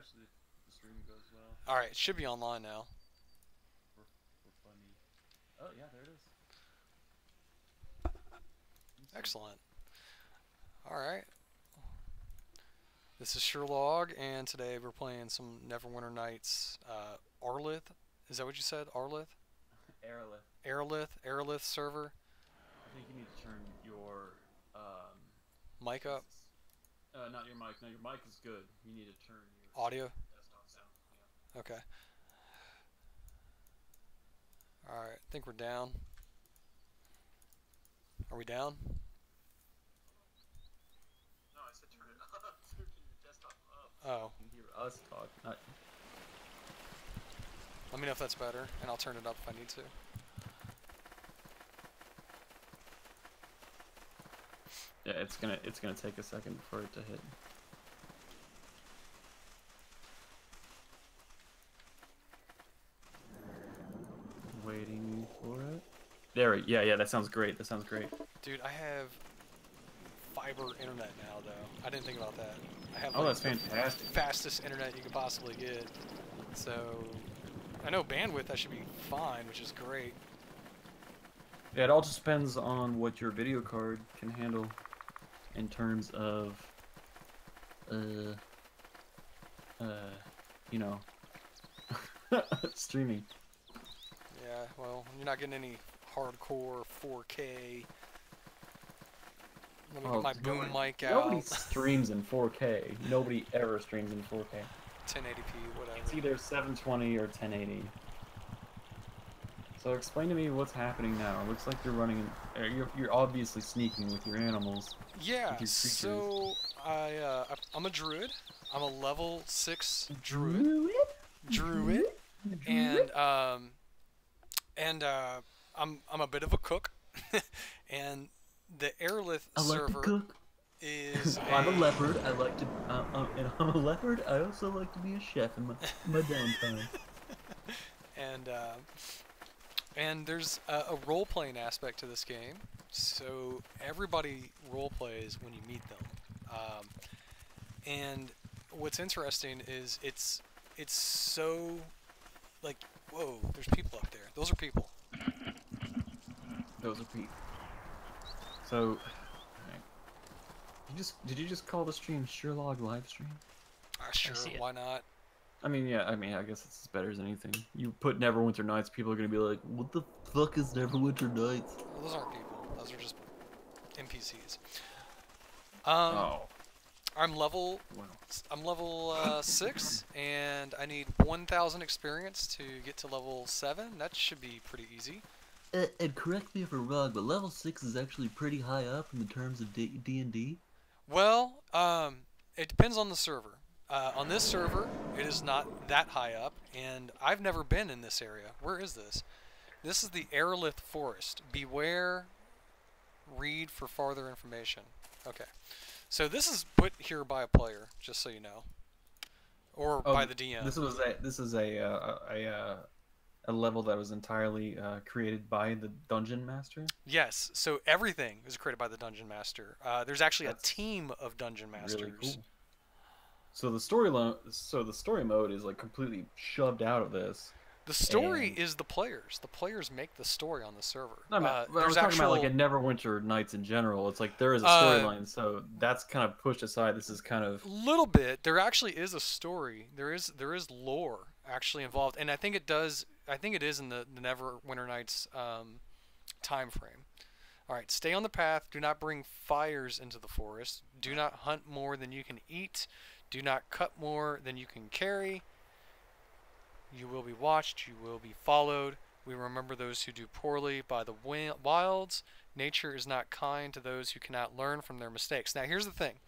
especially if the stream goes well. Alright, it should be online now. For funny. Oh yeah, there it is. Excellent. Alright. This is Sherlog, and today we're playing some Neverwinter Nights. Arelith? Is that what you said? Arelith? Arelith. Arelith Server. I think you need to turn your Mic up. not your mic. No, your mic is good. You need to turn your Audio? desktop sound. Yeah. Okay. Alright, I think we're down. Are we down? No, I said turn it up. Turn your desktop up. Oh. You can hear us talk. Not... Let me know if that's better, and I'll turn it up if I need to. Yeah, it's gonna take a second for it to hit. Waiting for it. There, yeah, that sounds great. That sounds great. Dude, I have fiber internet now, though. I didn't think about that. I have Oh, like, that's fantastic. the fastest internet you could possibly get. So, I know bandwidth, that should be fine, which is great. Yeah, it all just depends on what your video card can handle in terms of, you know, streaming. Yeah, well, you're not getting any hardcore 4K. Let me get my boom mic out. Nobody streams in 4K. Nobody ever streams in 4K. 1080p, whatever. It's either 720 or 1080. So explain to me what's happening now. It looks like you're running. You're obviously sneaking with your animals. Yeah. So I'm a druid. I'm a level 6 druid. Druid. And I'm a bit of a cook. And the Arelith server is. I'm a leopard. I like to. And I'm a leopard. I also like to be a chef in my downtime. And there's a role-playing aspect to this game, so everybody role-plays when you meet them. And what's interesting is it's so, like, whoa, there's people up there. Those are people. Those are people. So, did you just call the stream Sherlog live stream? Sure, why not? I mean, I guess it's as better as anything. You put Neverwinter Nights, people are gonna be like, "What the fuck is Neverwinter Nights?" Well, those aren't people. Those are just NPCs. I'm level 6, and I need 1,000 experience to get to level 7. That should be pretty easy. And correct me if I'm wrong, but level 6 is actually pretty high up in the terms of D&D. Well, it depends on the server. On this server, it is not that high up, and I've never been in this area. Where is this? This is the Arelith Forest. Beware, read for farther information. Okay. So this is put here by a player, just so you know. Or by the DM. This is a level that was entirely created by the Dungeon Master? Yes, so everything is created by the Dungeon Master. There's actually a team of Dungeon Masters. Really cool. So the story mode is like completely shoved out of this. The story is the players. The players make the story on the server. No, I was talking about like a Neverwinter Nights in general. It's like there is a storyline, so that's kind of pushed aside. This is kind of little bit. There actually is a story. There is lore actually involved, and I think it does. I think it is in the Neverwinter Nights time frame. All right, stay on the path. Do not bring fires into the forest. Do not hunt more than you can eat. Do not cut more than you can carry. You will be watched. You will be followed. We remember those who do poorly by the wilds. Nature is not kind to those who cannot learn from their mistakes. Now, here's the thing.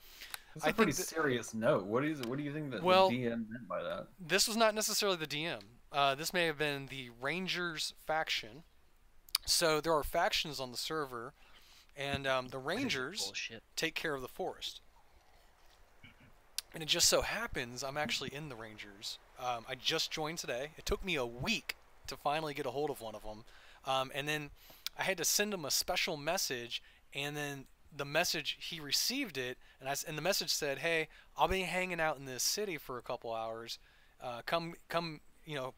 That's a pretty serious note. What do you think that the DM meant by that? This was not necessarily the DM. This may have been the Rangers faction. So there are factions on the server, and the Rangers take care of the forest. And it just so happens I'm actually in the Rangers. I just joined today. It took me a week to finally get a hold of one of them. And then I had to send them a special message, and then the message, he received it, and the message said, "Hey, I'll be hanging out in this city for a couple hours. Come,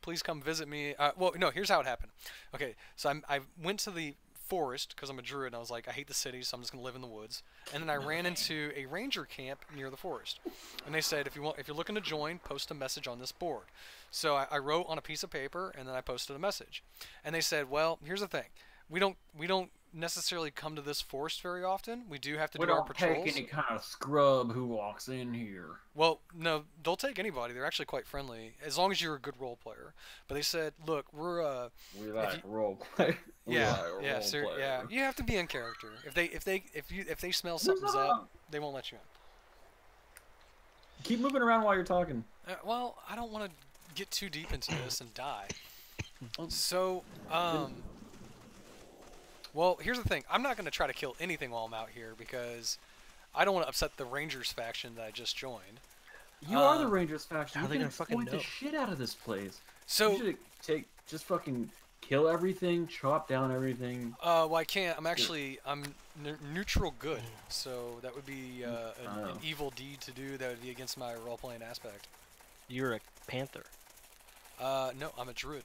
please come visit me." Well, no, here's how it happened. Okay, so I went to the forest because I'm a druid, and I was like, I hate the city, so I'm just gonna live in the woods. And then I ran into a ranger camp near the forest, and they said, if you're looking to join, post a message on this board. So I wrote on a piece of paper, and then I posted a message. And they said, well, here's the thing, we don't necessarily come to this forest very often. We do have to do our patrols. We don't take any kind of scrub who walks in here. Well, no, they'll take anybody. They're actually quite friendly, as long as you're a good role player. But they said, look, we like role play. Yeah, you have to be in character. If they smell something's up, they won't let you in. Keep moving around while you're talking. Well, I don't want to get too deep into this and die. So, well, here's the thing. I'm not going to try to kill anything while I'm out here because I don't want to upset the Rangers faction that I just joined. You are the Rangers faction. How are they going to fucking know? The shit out of this place. So you should just fucking kill everything, chop down everything. Well, I can't. I'm neutral good, so that would be an evil deed to do. That would be against my role-playing aspect. You're a panther. No, I'm a druid.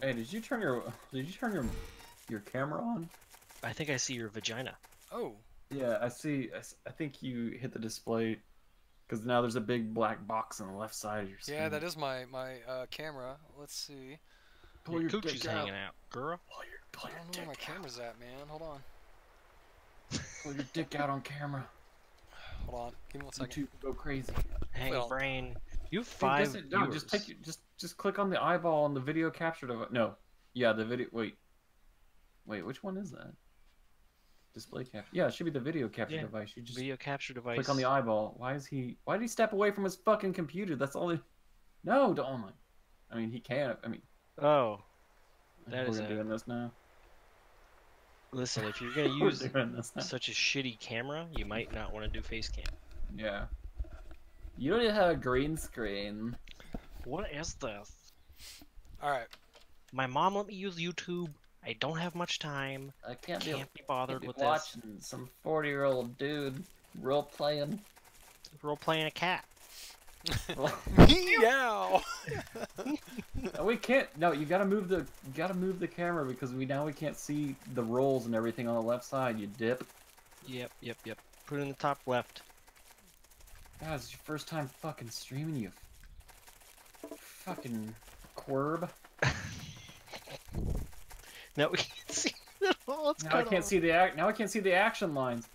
Hey, did you turn your camera on? I think I see your vagina. Oh. Yeah, I see. I think you hit the display because now there's a big black box on the left side of your screen. Yeah, that is my camera. Let's see. Pull your coochie's hanging out, girl. I don't know where my camera's at, man. Hold on. Pull your dick out on camera. Hold on. Give me 1 second. YouTube go crazy. Hey, brain. You have 5 viewers. No, just click on the eyeball on the video capture device. No. Yeah, the video. Wait, which one is that? Display capture. Yeah, it should be the video capture device. You just video capture device. Click on the eyeball. Why did he step away from his fucking computer? That's all. No, don't. I mean, he can't. I mean. Oh. That is doing this now. Listen, if you're gonna use such a shitty camera, you might not want to do face cam. Yeah. You don't even have a green screen. What is this? Alright. My mom let me use YouTube. I don't have much time. I can't be bothered with watching some 40-year-old dude role-playing a cat. Meow. We can't. No, you gotta move the camera because we can't see the rolls and everything on the left side. You dip. Yep. Put it in the top left. God, it's your first time fucking streaming, you fucking quirb. Now we can't see it all. Now I can't see the action lines.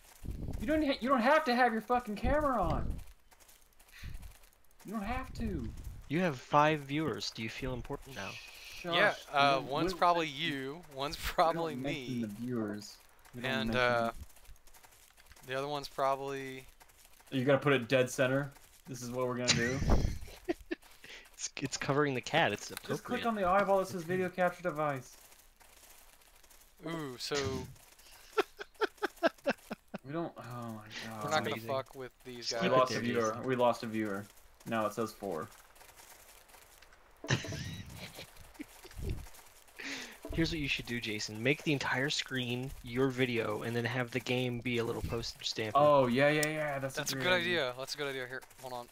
You don't have to have your fucking camera on. You don't have to. You have 5 viewers. Do you feel important now? Shush. Yeah, one's probably you, one's probably me. The viewers. And the other one's probably... You gotta put it dead center. This is what we're gonna do. It's covering the cat. It's appropriate. Just click on the eyeball that says video capture device. Ooh, so... We don't... Oh my god. We're not gonna fuck with these guys. We lost a viewer. Now it says 4. Here's what you should do, Jason. Make the entire screen your video, and then have the game be a little postage stamp. Oh, yeah. That's a good idea. That's a good idea. Here, hold on.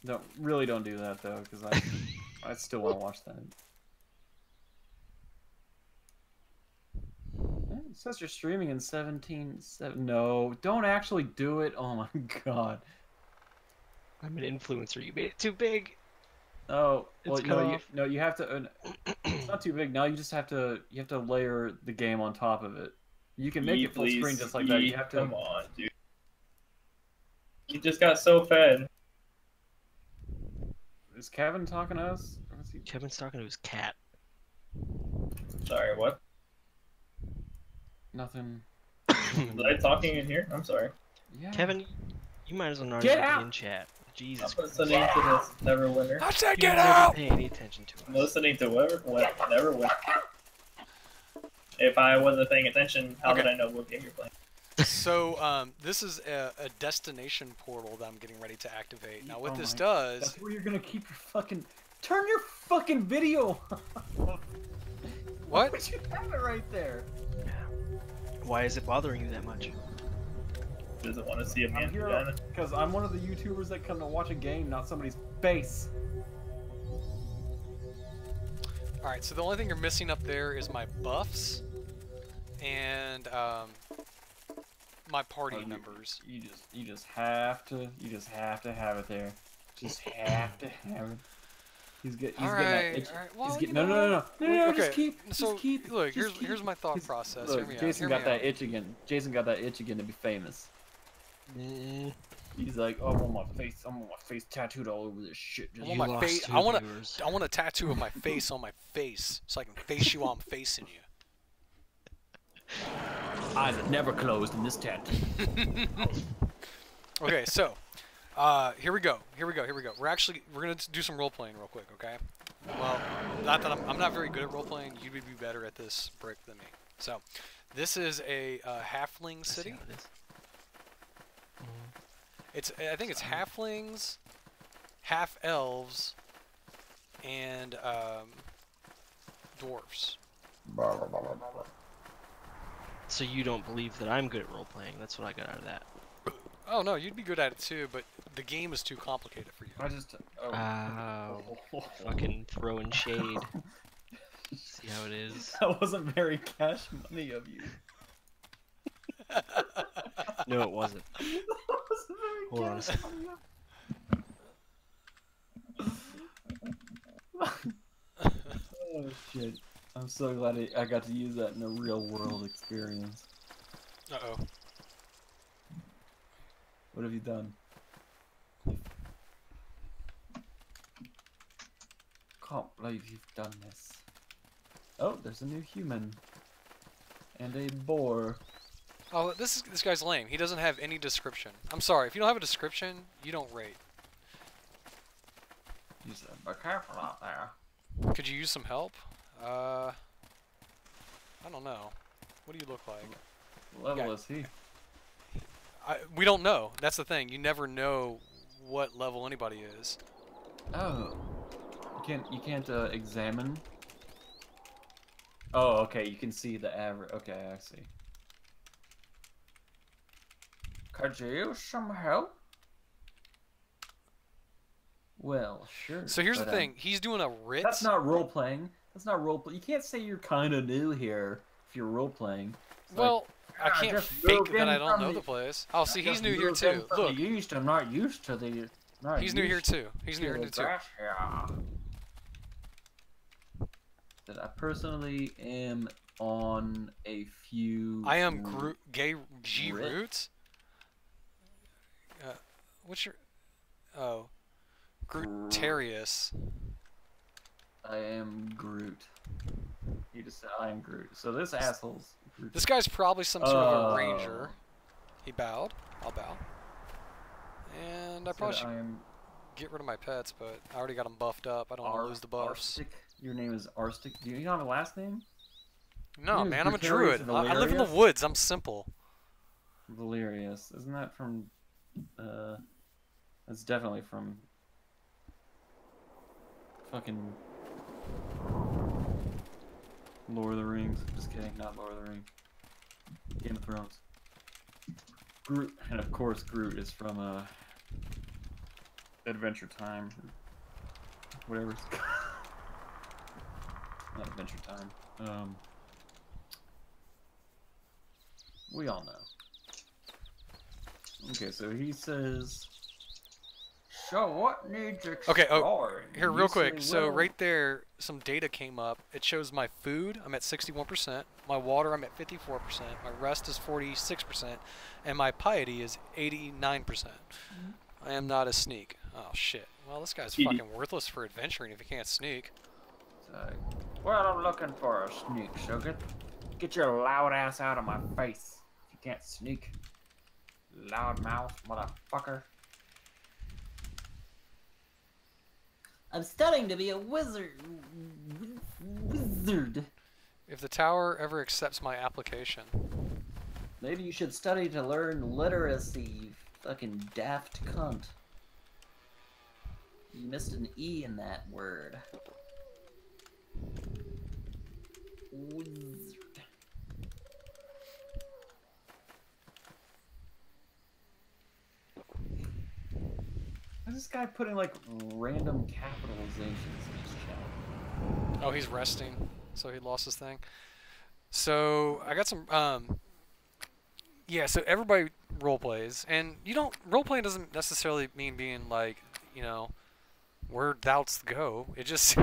Don't do that, though, because I still want to watch that. It says you're streaming in 17.7. No, don't actually do it. Oh, my God. I'm an influencer. You made it too big. Oh, well, you have to. It's not too big. Now you just have to. You have to layer the game on top of it. You can make it full screen just like that. You have to. Come on, dude. You just got so fed. Is Kevin talking to us? Kevin's talking to his cat. Sorry, what? Nothing. Was I talking in here? I'm sorry. Yeah. Kevin, you might as well not get even out! be in chat. Jesus. I'm listening to this Neverwinter. I said You get never out! pay any attention to us. I'm listening to Neverwinter. If I wasn't paying attention, how did I know what game you're playing? So, this is a destination portal that I'm getting ready to activate. Now, what this does... That's where you're gonna keep your fucking... Turn your fucking video What? Would you have it right there? Why is it bothering you that much? Doesn't want to see a I'm man here vagina. because I'm one of the YouTubers that come to watch a game, not somebody's face. Alright, so the only thing you're missing up there is my buffs and my party Oh, members. You just have to have it there. Just have to have it. He's getting that itch. Alright, well, He's getting, you know, no, okay, just keep. so just keep. look, just keep. here's my thought process. Look, Hear me Jason out. got that itch again. Jason got that itch again to be famous. He's like, oh, I want my face tattooed all over this shit. Just I want my face. I want a tattoo of my face on my face, so I can face you while I'm facing you. Eyes are never closed in this tattoo. Okay, so here we go. We're gonna do some role playing real quick, okay? Well, not that I'm not very good at role playing. You would be better at this brick than me. So, this is a halfling city. I think it's halflings, half elves, and dwarfs. So you don't believe that I'm good at role playing? That's what I got out of that. Oh no, you'd be good at it too, but the game is too complicated for you. I just. Fucking throwing shade. See how it is. That wasn't very cash money of you. No, it wasn't. Hold on a second. Oh shit. I'm so glad I got to use that in a real world experience. Uh-oh. What have you done? Can't believe you've done this. Oh, there's a new human. And a boar. Oh, this guy's lame. He doesn't have any description. I'm sorry, if you don't have a description, you don't rate. You said, be careful out there. Could you use some help? I don't know. What do you look like? What level is he? We don't know. That's the thing. You never know what level anybody is. Oh. You can't examine? Oh, okay, you can see the average. Okay, I see. Could you use some help? Well, sure. So here's the thing. He's doing a writ. That's not role-playing. That's not role-play. You can't say you're kind of new here if you're role-playing. Well, like, I can't fake that I don't know the place. Oh, see, he's new here too. Look. I'm not used to the... He's new here too. He's new here too. That I personally am on a few... I am G-Root? What's your... Oh. Grootarius. I am Groot. You just said I am Groot. So this asshole's Groot. This guy's probably some sort of a ranger. He bowed. I'll bow. And I probably should get rid of my pets, but I already got them buffed up. I don't want to lose the buffs. Arstic? Your name is Arstic? Do you not have a last name? No, man, I'm a druid. I live in the woods. I'm simple. Valerius. Isn't that from... That's definitely from... Fucking... Lord of the Rings. Just kidding, not Lord of the Rings. Game of Thrones. Groot, and of course Groot is from Adventure Time. Whatever it's called. Not Adventure Time. We all know. Okay, so he says... So what needs exploring? Okay, oh, here, real quick. So right there, some data came up. It shows my food, I'm at 61%. My water, I'm at 54%. My rest is 46%. And my piety is 89%. I am not a sneak. Oh, shit. Well, this guy's fucking worthless for adventuring if he can't sneak. Well, I'm looking for a sneak, so get your loud ass out of my face. If you can't sneak. Loudmouth, motherfucker. I'm studying to be a wizard. If the tower ever accepts my application. Maybe you should study to learn literacy, you fucking daft cunt. You missed an E in that word. Wizard. this guy putting like random capitalizations in his chat? Oh, he's resting, so he lost his thing. So I got some. Yeah. So everybody role plays, and you don't roleplay doesn't necessarily mean being like, you know, where doubts go. It just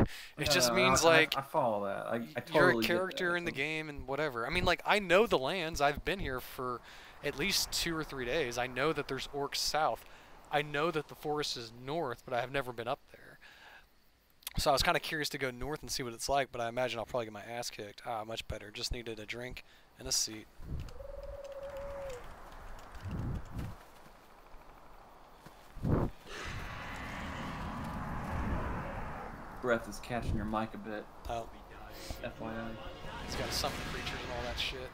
means like I follow that. I totally you're a get character that. in the game and whatever. I mean, like I know the lands. I've been here for at least 2 or 3 days. I know that there's orcs south. I know that the forest is north, but I have never been up there. So I was kind of curious to go north and see what it's like, but I imagine I'll probably get my ass kicked. Ah, much better. Just needed a drink and a seat. Breath is catching your mic a bit. Oh, FYI. he's got summon creatures and all that shit.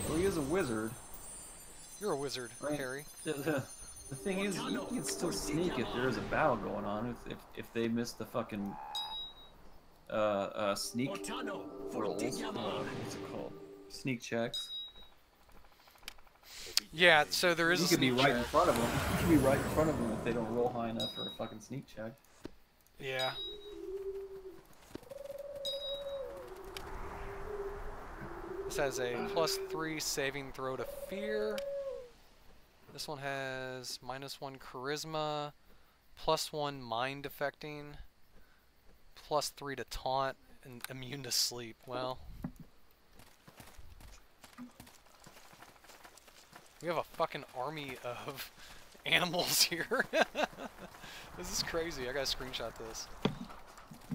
Well, he is a wizard. You're a wizard, Right. Harry. The thing is, you can still sneak if there is a battle going on. If they miss the fucking sneak rolls. What's it called? Sneak checks. Yeah, so there is You a could be sneak right in check. front of them. You could be right in front of them if they don't roll high enough for a fucking sneak check. Yeah. This has a +3 saving throw to fear. This one has -1 charisma, +1 mind affecting, +3 to taunt, and immune to sleep. Well, we have a fucking army of animals here. This is crazy. I gotta screenshot this.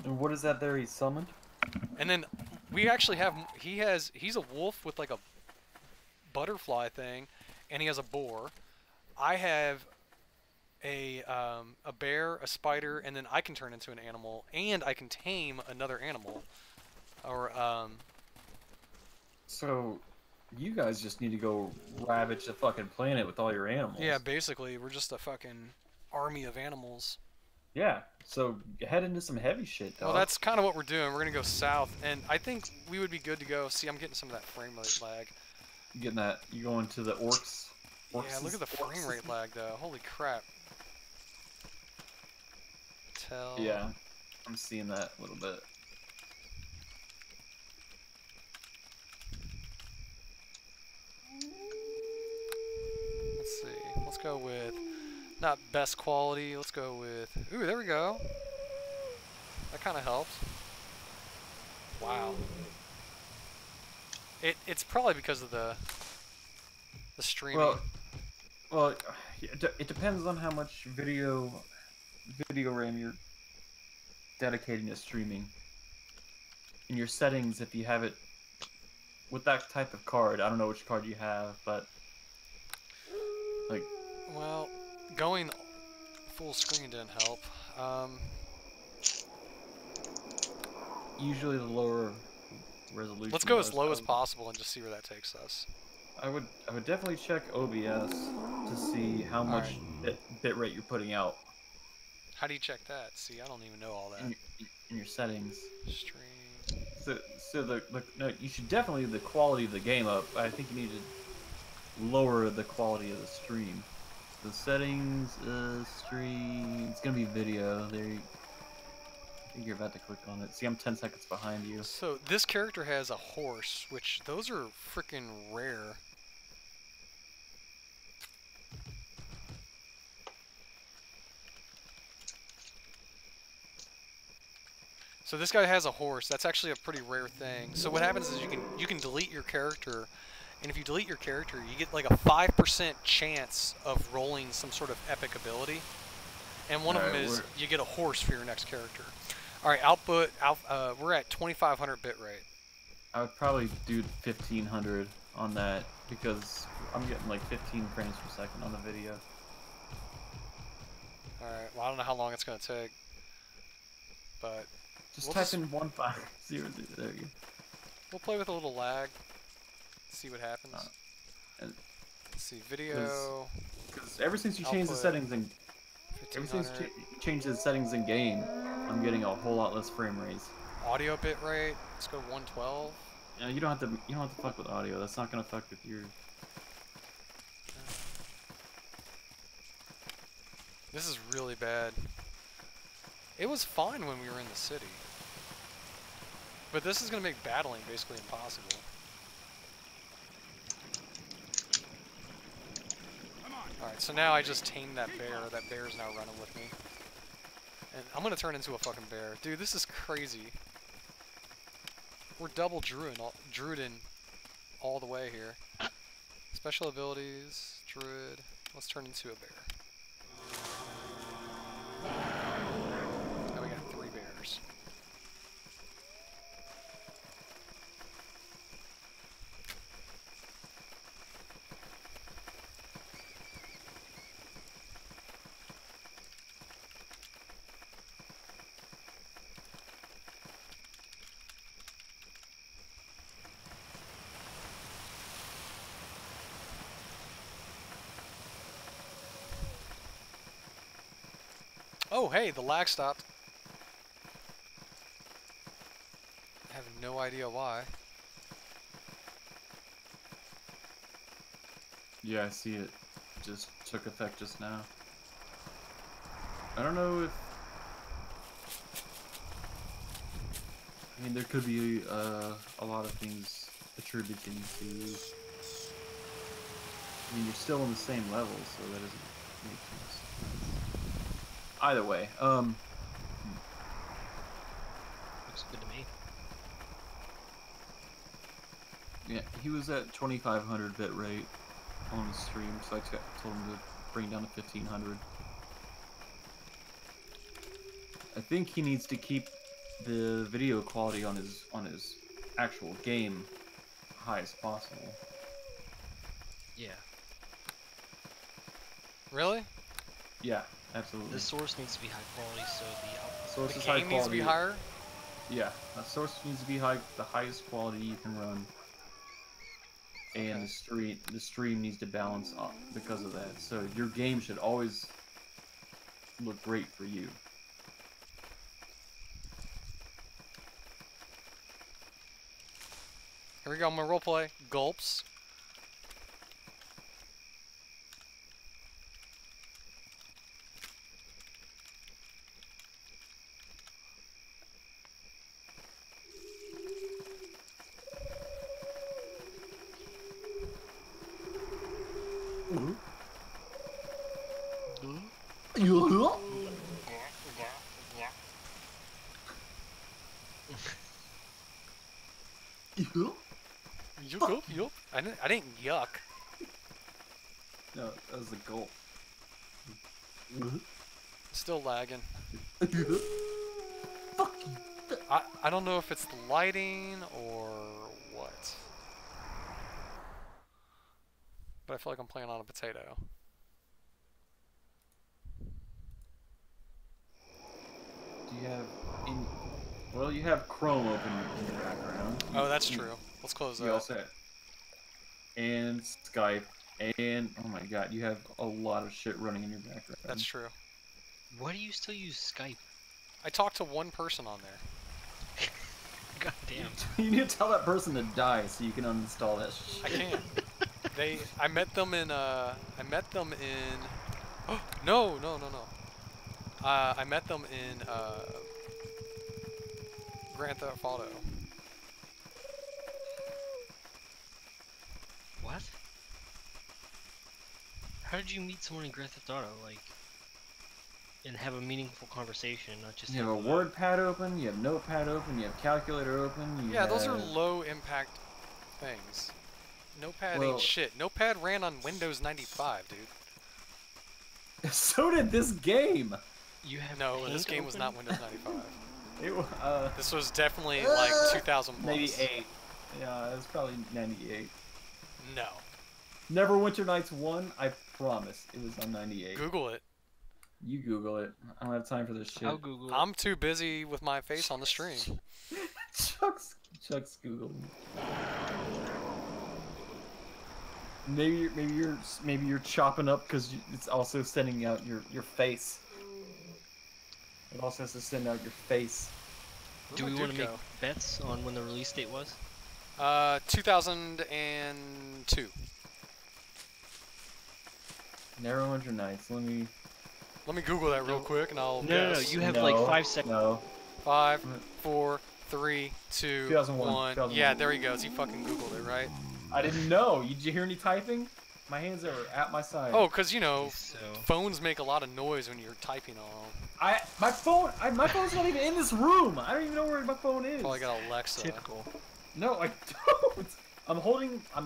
And what is that there he summoned? And then we actually have, he's a wolf with like a butterfly thing, and he has a boar. I have a bear, a spider, and then I can turn into an animal, and I can tame another animal. Or, So, you guys just need to go ravage the fucking planet with all your animals. yeah, basically, we're just a fucking army of animals. Yeah, so head into some heavy shit, dog. Well, that's kind of what we're doing. We're gonna go south, and I think we would be good to go. See, I'm getting some of that frame rate lag. You getting that? You going to the orcs? Yeah, look at the frame rate lag, though. Holy crap. Yeah, I'm seeing that a little bit. Let's see. Let's go with not best quality. Let's go with. Ooh, there we go. That kind of helped. Wow. It's probably because of the streaming. Well, it depends on how much video RAM you're dedicating to streaming. In your settings, if you have it with that type of card, I don't know which card you have, but like, Well, going full screen didn't help. usually the lower resolution. Let's go as low as possible and just see where that takes us. I would definitely check OBS to see how much bit rate you're putting out How do you check that? See, I don't even know all that. in your settings. Stream. So no, you should definitely the quality of the game up. I think you need to lower the quality of the stream. The settings, stream. It's gonna be video. There. I think you're about to click on it. See, I'm 10 seconds behind you. So this character has a horse, which those are freaking rare. So this guy has a horse. That's actually a pretty rare thing. So what happens is you can delete your character, and if you delete your character, you get like a 5% chance of rolling some sort of epic ability. And one of them is you get a horse for your next character. All right, output. We're at 2,500 bit rate. I would probably do 1,500 on that because I'm getting like 15 frames per second on the video. All right. Well, I don't know how long it's gonna take, but Just type in 1500. There you go. we'll play with a little lag. See what happens. And Let's see video. because ever since you changed the Output. settings and ever since 1500. you changed the settings in game, I'm getting a whole lot less frame rates. Audio bit rate. Let's go 112. You don't have to fuck with audio. That's not gonna fuck with your. This is really bad. It was fine when we were in the city. But this is going to make battling basically impossible. Alright, so now I just tamed that bear. That bear's now running with me. And I'm going to turn into a fucking bear. Dude, this is crazy. We're double Druidin all the way here. Special abilities, Druid. Let's turn into a bear. Now we got 3 bears. Oh, hey, the lag stopped. I have no idea why. Yeah, I see it. Just took effect just now. I don't know if... I mean, there could be a lot of things attributing to... I mean, you're still on the same level, so that doesn't make sense. Either way, Looks good to me. yeah, he was at 2500 bit rate on the stream, so I told him to bring down to 1500. I think he needs to keep the video quality on his actual game high as possible. Yeah. Really? Yeah, absolutely. The source needs to be high quality, so the output. Source The is high game needs to be quality. higher? Yeah, the source needs to be high, the highest quality you can run, and Okay. the stream needs to balance up because of that. So your game should always look great for you. Here we go, my roleplay. Gulps. Yup. I didn't yuck. No, that was the gulp. Still lagging. Fuck you. I don't know if it's the lighting or what. But I feel like I'm playing on a potato. Do you have in? Well, you have Chrome open in the background. Oh, that's true. Let's close You that. also have, and Skype, and oh my god, you have a lot of shit running in your background. That's true. Why do you still use Skype? I talked to one person on there. God damn. You need to tell that person to die so you can uninstall that shit. I can't. I met them in, no. I met them in, Grand Theft Auto. What? How did you meet someone in Grand Theft Auto, like, and have a meaningful conversation, not just You have a word pad open, you have notepad open, you have calculator open. Yeah, those are low impact things. Notepad ain't shit. Notepad ran on Windows 95, dude. So did this game. You have No, this Paint game was open? not Windows 95. It This was definitely like 2000 plus. maybe 8. Yeah, it was probably 98. No. Neverwinter Nights 1, I promise, it was on 98. Google it. You Google it. I don't have time for this shit. I'll Google it. I'm too busy with my face on the stream. Chuck's Google. Maybe you're chopping up because it's also sending out your face. It also has to send out your face. Do we Where'd my want to dude make bets on when the release date was? 2002. Neverwinter Nights. Let me Let me Google that real quick, and I'll No, guess. you have like 5 seconds. No. 5, 4, 3, 2, 2001, 1. 2001. Yeah, there he goes. He fucking Googled it, right? I didn't know. Did you hear any typing? My hands are at my side. Oh, because, you know, So phones make a lot of noise when you're typing on them. My phone's not even in this room. I don't even know where my phone is. Probably got Alexa. typical. No, I don't. I'm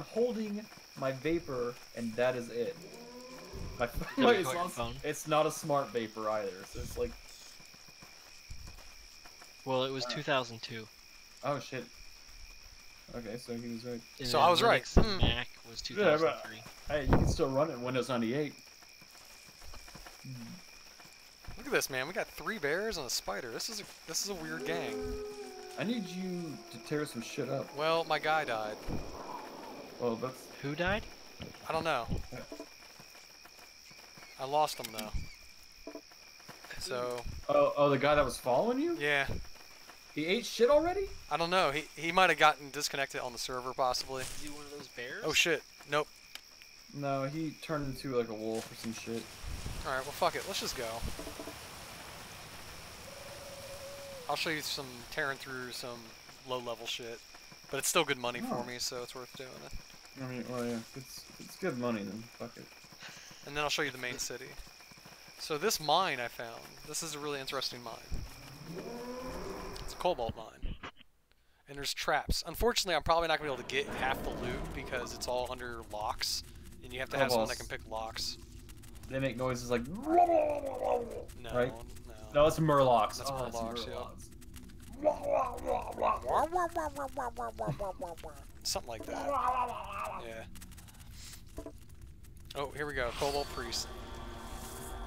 holding my vapor, and that is it. It's not a smart vapor either. So it's like, Well, it was 2002. oh shit. Okay, so he was right. And So then I was right. Linux and Mac was 2003. Hey, you can still run it in Windows 98. Look at this, man. We got 3 bears and a spider. This is a weird gang. I need you to tear some shit up. Well, my guy died. Well, that's Who died? I don't know. I lost him though. So oh, the guy that was following you? yeah, He ate shit already? I don't know. He might have gotten disconnected on the server possibly. Is he one of those bears? Oh shit. Nope. No, he turned into like a wolf or some shit. All right. Well, fuck it. Let's just go. I'll show you some tearing through some low-level shit, but it's still good money for me, so it's worth doing it. I mean, well, yeah, if it's good money, then fuck it. And then I'll show you the main city. So this mine I found, this is a really interesting mine. It's a cobalt mine. And there's traps. Unfortunately, I'm probably not going to be able to get half the loot because it's all under locks. And you have to have someone that can pick locks. They make noises like... No, Right? no. No, it's Murlocs. That's Murlocs, Something like that. Yeah. Oh, here we go. Cobalt Priest.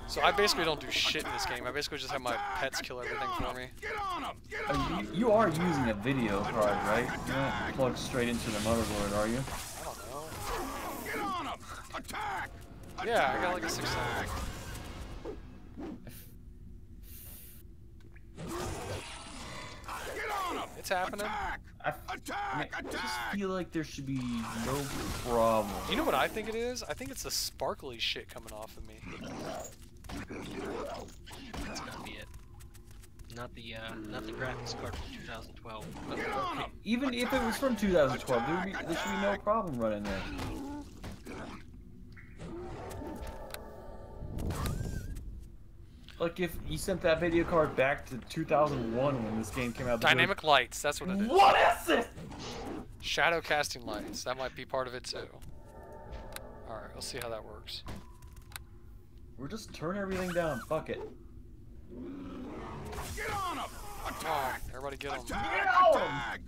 So I basically don't do shit in this game. I basically just have my pets kill everything for me. You are using a video card, right? You're not plugged straight into the motherboard, are you? I don't know. Get on him! Attack! Yeah, I got like a 600. It's happening. I just feel like there should be no problem. You know what I think it is? I think it's the sparkly shit coming off of me. That's gotta be it. Not the graphics card from 2012. Okay, even if it was from 2012, there should be no problem running there. Like if you sent that video card back to 2001 when this game came out. Dynamic lights, that's what it is. What is this? Shadow casting lights, that might be part of it too. Alright, let's see how that works. We're just turning everything down, fuck it. Get on him! Attack! Everybody get them. Attack!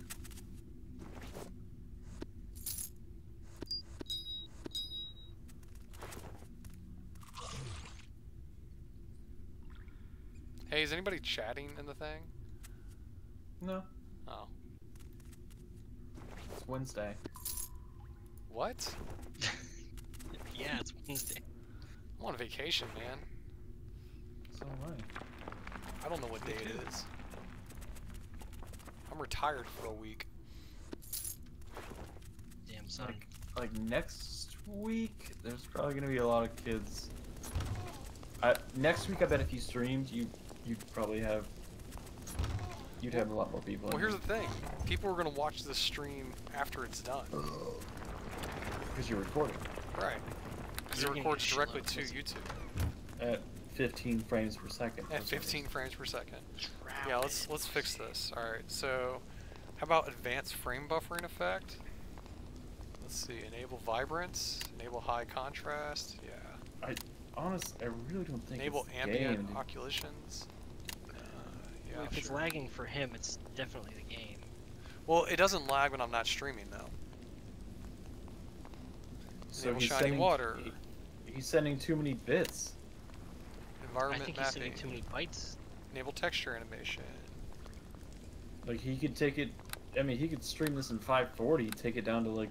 Hey, is anybody chatting in the thing? No, Oh. it's Wednesday. What? Yeah, it's Wednesday. I'm on vacation, man. So am I. I don't know what day it is. I'm retired for a week. Damn son. Like next week, there's probably gonna be a lot of kids. Next week, I bet if you streamed, you'd probably have. You'd have a lot more people. Well, here's the thing. People are gonna watch this stream after it's done. Because you're recording Right. Because it You're getting records a directly shitload to of YouTube at 15 frames per second. at 15 frames per second. Yeah, let's fix this. All right. So, how about advanced frame buffering effect? Let's see. Enable vibrance. Enable high contrast. Yeah. Honestly, I really don't think Enable it's ambient the game, occlusions. Yeah, If it's sure. lagging for him, it's definitely the game. Well, it doesn't lag when I'm not streaming though. So Enable he's shiny sending, water. He's sending too many bits. I Environment think he's mapping. sending too many bytes. Enable texture animation. Like he could take it. I mean, he could stream this in 540, take it down to like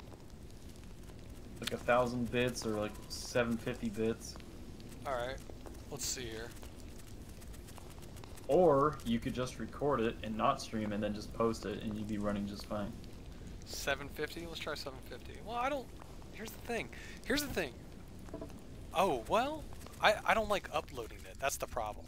1,000 bits or like 750 bits. All right. Let's see here. Or you could just record it and not stream and then just post it and you'd be running just fine. 750. Let's try 750. Well, I don't. Here's the thing. Oh well. I don't like uploading it. That's the problem.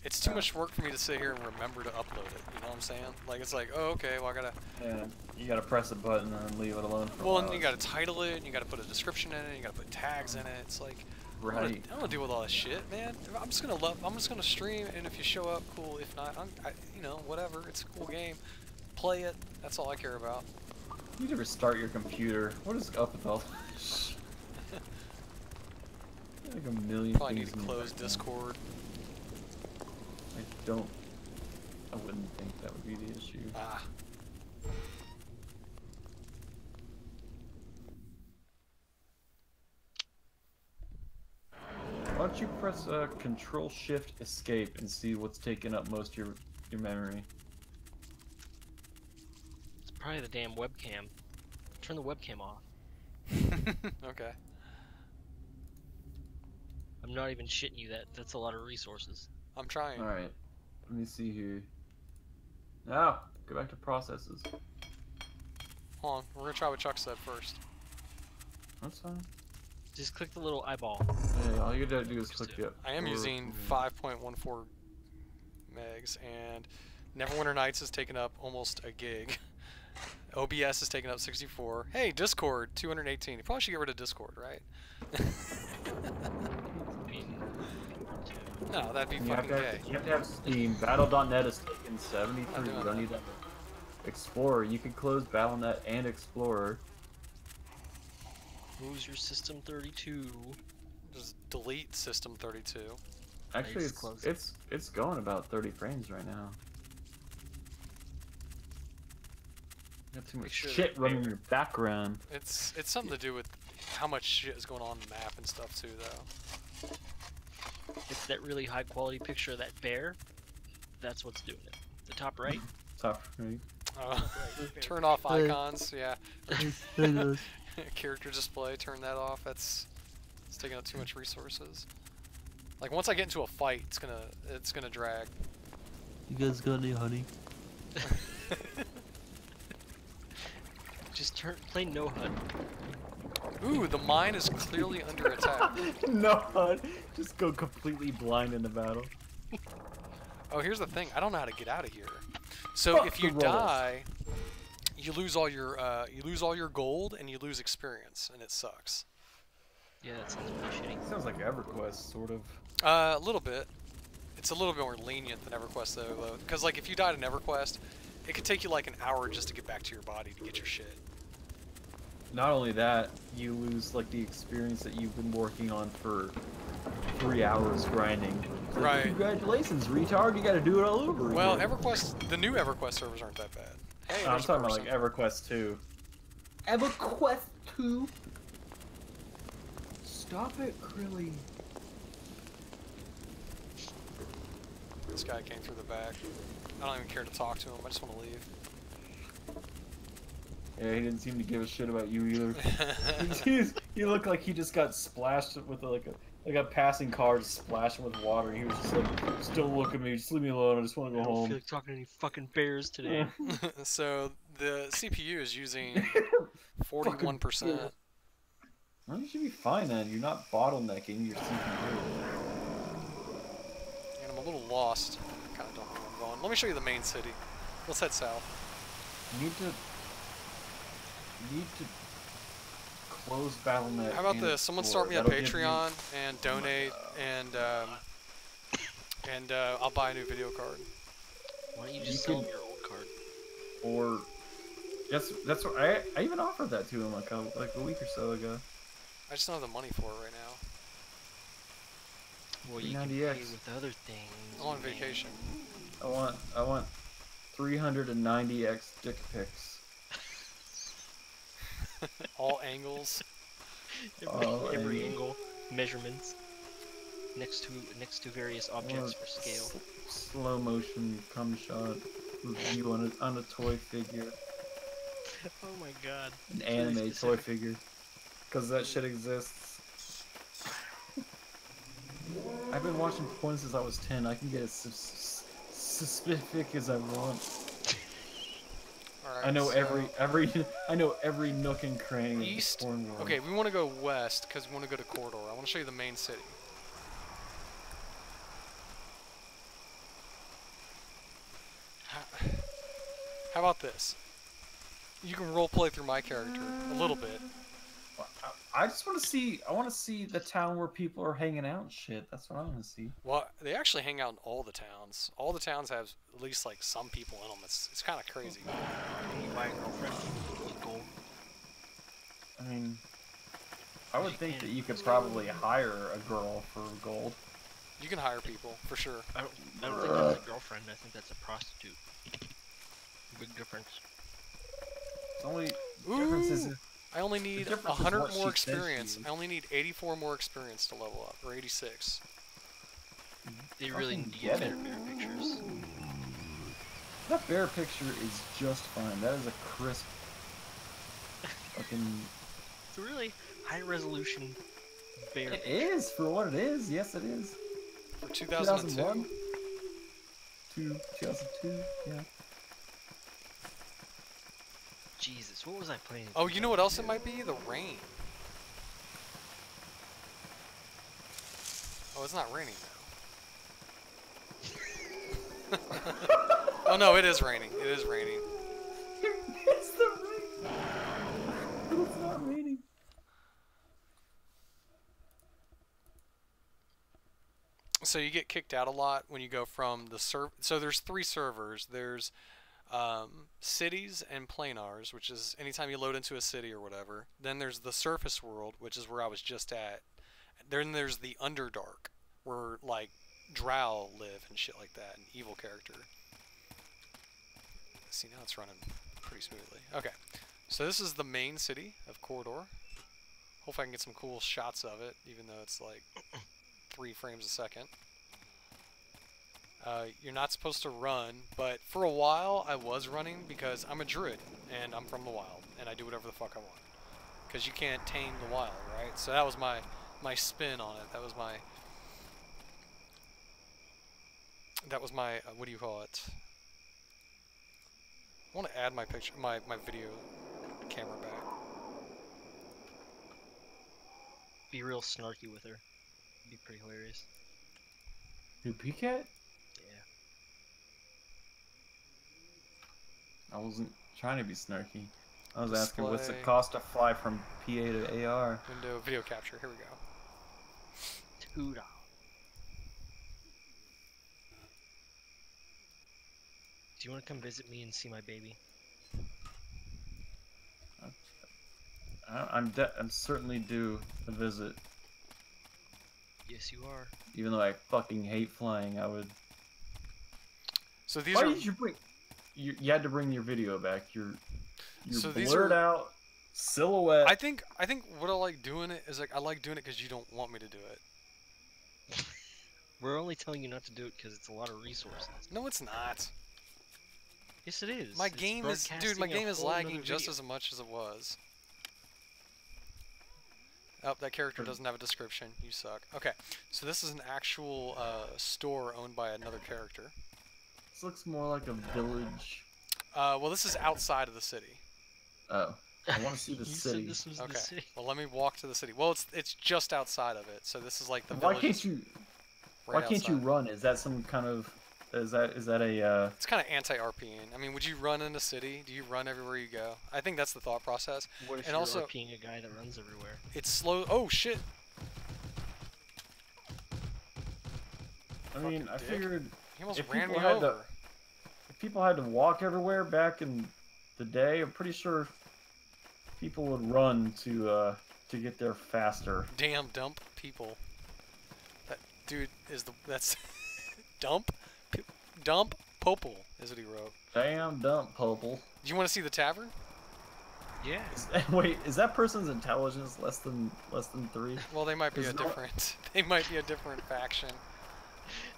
It's too much work for me to sit here and remember to upload it. You know what I'm saying? Like, it's like, oh, okay, well, I gotta... Yeah, you gotta press a button and leave it alone for a Well, while. and you gotta title it, and you gotta put a description in it, you gotta put tags in it. It's like... Right. I don't wanna deal with all that shit, man. I'm just gonna stream, and if you show up, cool. If not, you know, whatever. It's a cool game. Play it. That's all I care about. You need to restart your computer. What is up with all this? Like a million Probably need things to in the close background. Discord. I wouldn't think that would be the issue. Ah. Why don't you press Control Shift Escape and see what's taking up most of your memory? It's probably the damn webcam. Turn the webcam off. Okay. I'm not even shitting you. That's a lot of resources. I'm trying. All right, let me see here. Now, go back to processes. Hold on. We're gonna try what Chuck said first. That's fine. Just click the little eyeball. Yeah, all you gotta do is click it. I am using 5.14 megs, and Neverwinter Nights has taken up almost a gig. OBS has taken up 64. Hey, Discord, 218. You probably should get rid of Discord, right? No, that'd be fucking gay. You have to have Steam. Battle.net is taking 73. I'm doing You don't that. need that. Explorer. You can close Battle.net and Explorer. Who's your system 32? Just delete System 32. Actually, Nice, close. it's going about 30 frames right now. You got too much sure shit that running in your background. It's something to do with how much shit is going on the map and stuff too, though. It's that really high quality picture of that bear. That's what's doing it. The top right. Tough, right? Turn off icons, yeah. Character display, turn that off. It's taking up too much resources. Like once I get into a fight, it's gonna drag. You guys got any honey? Just play no HUD. Ooh, the mine is clearly under attack. No, HUD. Just go completely blind in the battle. Oh, here's the thing. I don't know how to get out of here. So Fuck if you the robots. die, you lose all your gold and you lose experience, and it sucks. Yeah, that sounds pretty shitty. Sounds like EverQuest, sort of. A little bit. It's a little bit more lenient than EverQuest though, because like if you died in EverQuest, it could take you like an hour just to get back to your body to get your shit. Not only that, you lose like the experience that you've been working on for 3 hours grinding. It's like, Right. Congratulations, retard! You got to do it all over Well, again. EverQuest, the new EverQuest servers aren't that bad. Hey, I'm there's a talking about person. like EverQuest 2. EverQuest 2. Stop it, Krilly. This guy came through the back. I don't even care to talk to him. I just want to leave. Yeah, he didn't seem to give a shit about you either. He looked like he just got splashed with like a passing car, just splashing with water. And he was just like, "Just don't look at me. Just leave me alone. I just want to I go don't home." feel like talking to any fucking bears today. So the CPU is using 41%. Well, you should be fine then. You're not bottlenecking your CPU. And I'm a little lost. I kind of don't know where I'm going. Let me show you the main city. Let's head south. You need to close Battle.net. How about and this? Someone Explorer. start me a That'll give you- Patreon and donate, and I'll buy a new video card. Why don't you You just sell can- him your old card? Or that's what I even offered that to him like a week or so ago. I just don't have the money for it right now. Well, you can 390X. pay with other things. I'm on man. vacation. I want 390x dick pics. All angles. Every and- angle, measurements, next to various objects for scale. Slow motion cum shot review on a toy figure, Oh my god. an It's really anime toy specific. figure, because that shit exists. I've been watching porn since I was 10. I can get as specific as I want. Alright, I know so I know every nook and cranny of east. the porn world. Okay, we want to go west because we want to go to Corridor. I want to show you the main city. How about this? You can roleplay through my character a little bit. I just want to see. I want to see the town where people are hanging out and shit. That's what I want to see. Well, they actually hang out in all the towns. All the towns have at least like some people in them. It's kind of crazy. Can you buy a girlfriend with gold? I mean, I would think that you could probably hire a girl for gold. You can hire people for sure. I don't think that's a girlfriend. I think that's a prostitute. Big difference. The only difference is I only need difference is 100 what she more says she experience. is. I only need 84 more experience to level up, or 86. They really Fucking need get better it. bear pictures. that bear picture is just fine. That is a crisp fucking. It's a really high resolution bear. It is for what it is. Yes, it is. For 2002? 2002. Yeah. Jesus, what was I playing? Oh, you know what else it might be? The rain. Oh, it's not raining now. Oh no, it is raining. It is raining. It's the rain. It's not raining. So you get kicked out a lot when you go from the so there's 3 servers. There's cities and planars, which is anytime you load into a city or whatever. Then there's the surface world, which is where I was just at. Then there's the Underdark, where like drow live and shit like that, an evil character. See, now it's running pretty smoothly. Okay, so this is the main city of Corridor. Hopefully I can get some cool shots of it, even though it's like 3 frames a second. You're not supposed to run, but for a while I was running because I'm a druid and I'm from the wild and I do whatever the fuck I want. Because you can't tame the wild, right? So that was my spin on it. That was my what do you call it? I want to add my picture, my video camera back. Be real snarky with her. Be pretty hilarious. You peek at? Yeah. I wasn't trying to be snarky. I was asking what's the Display. cost to fly from PA to AR. Window video capture. Here we go. $2. Do you want to come visit me and see my baby? I'm certainly due a visit. Yes, you are. Even though I fucking hate flying, I would. So these Why are. did you bring? You had to bring your video back. Your So these blurred are- out silhouette. I think what I like doing it is like I like doing it because you don't want me to do it. We're only telling you not to do it because it's a lot of resources. No, it's not. Yes, it is. My It's game is, dude. My broadcasting a game is whole lagging nother just video. as much as it was. Oh, that character doesn't have a description. You suck. Okay, so this is an actual store owned by another character. This looks more like a village. Well, this is outside of the city. Oh, I want to see the You city. said this was Okay. the city. Well, let me walk to the city. Well, it's just outside of it. So this is like the Why village. can't you? Right Why can't you outside. run? Is that some kind of? Is that a? It's kind of anti-RPing. I mean, would you run in a city? Do you run everywhere you go? I think that's the thought process. What if And you're also- RPing a guy that runs everywhere? It's slow. Oh shit! I mean, Fucking I dick. figured He almost If ran me people had to- over. if people had to walk everywhere back in the day, I'm pretty sure people would run to get there faster. Damn dump people. That dude is that's dump Popel is what he wrote. Damn dump, Popel. Do you want to see the tavern? Yeah. Wait, is that person's intelligence less than 3? Well, they might be Is a no- different. They might be a different faction,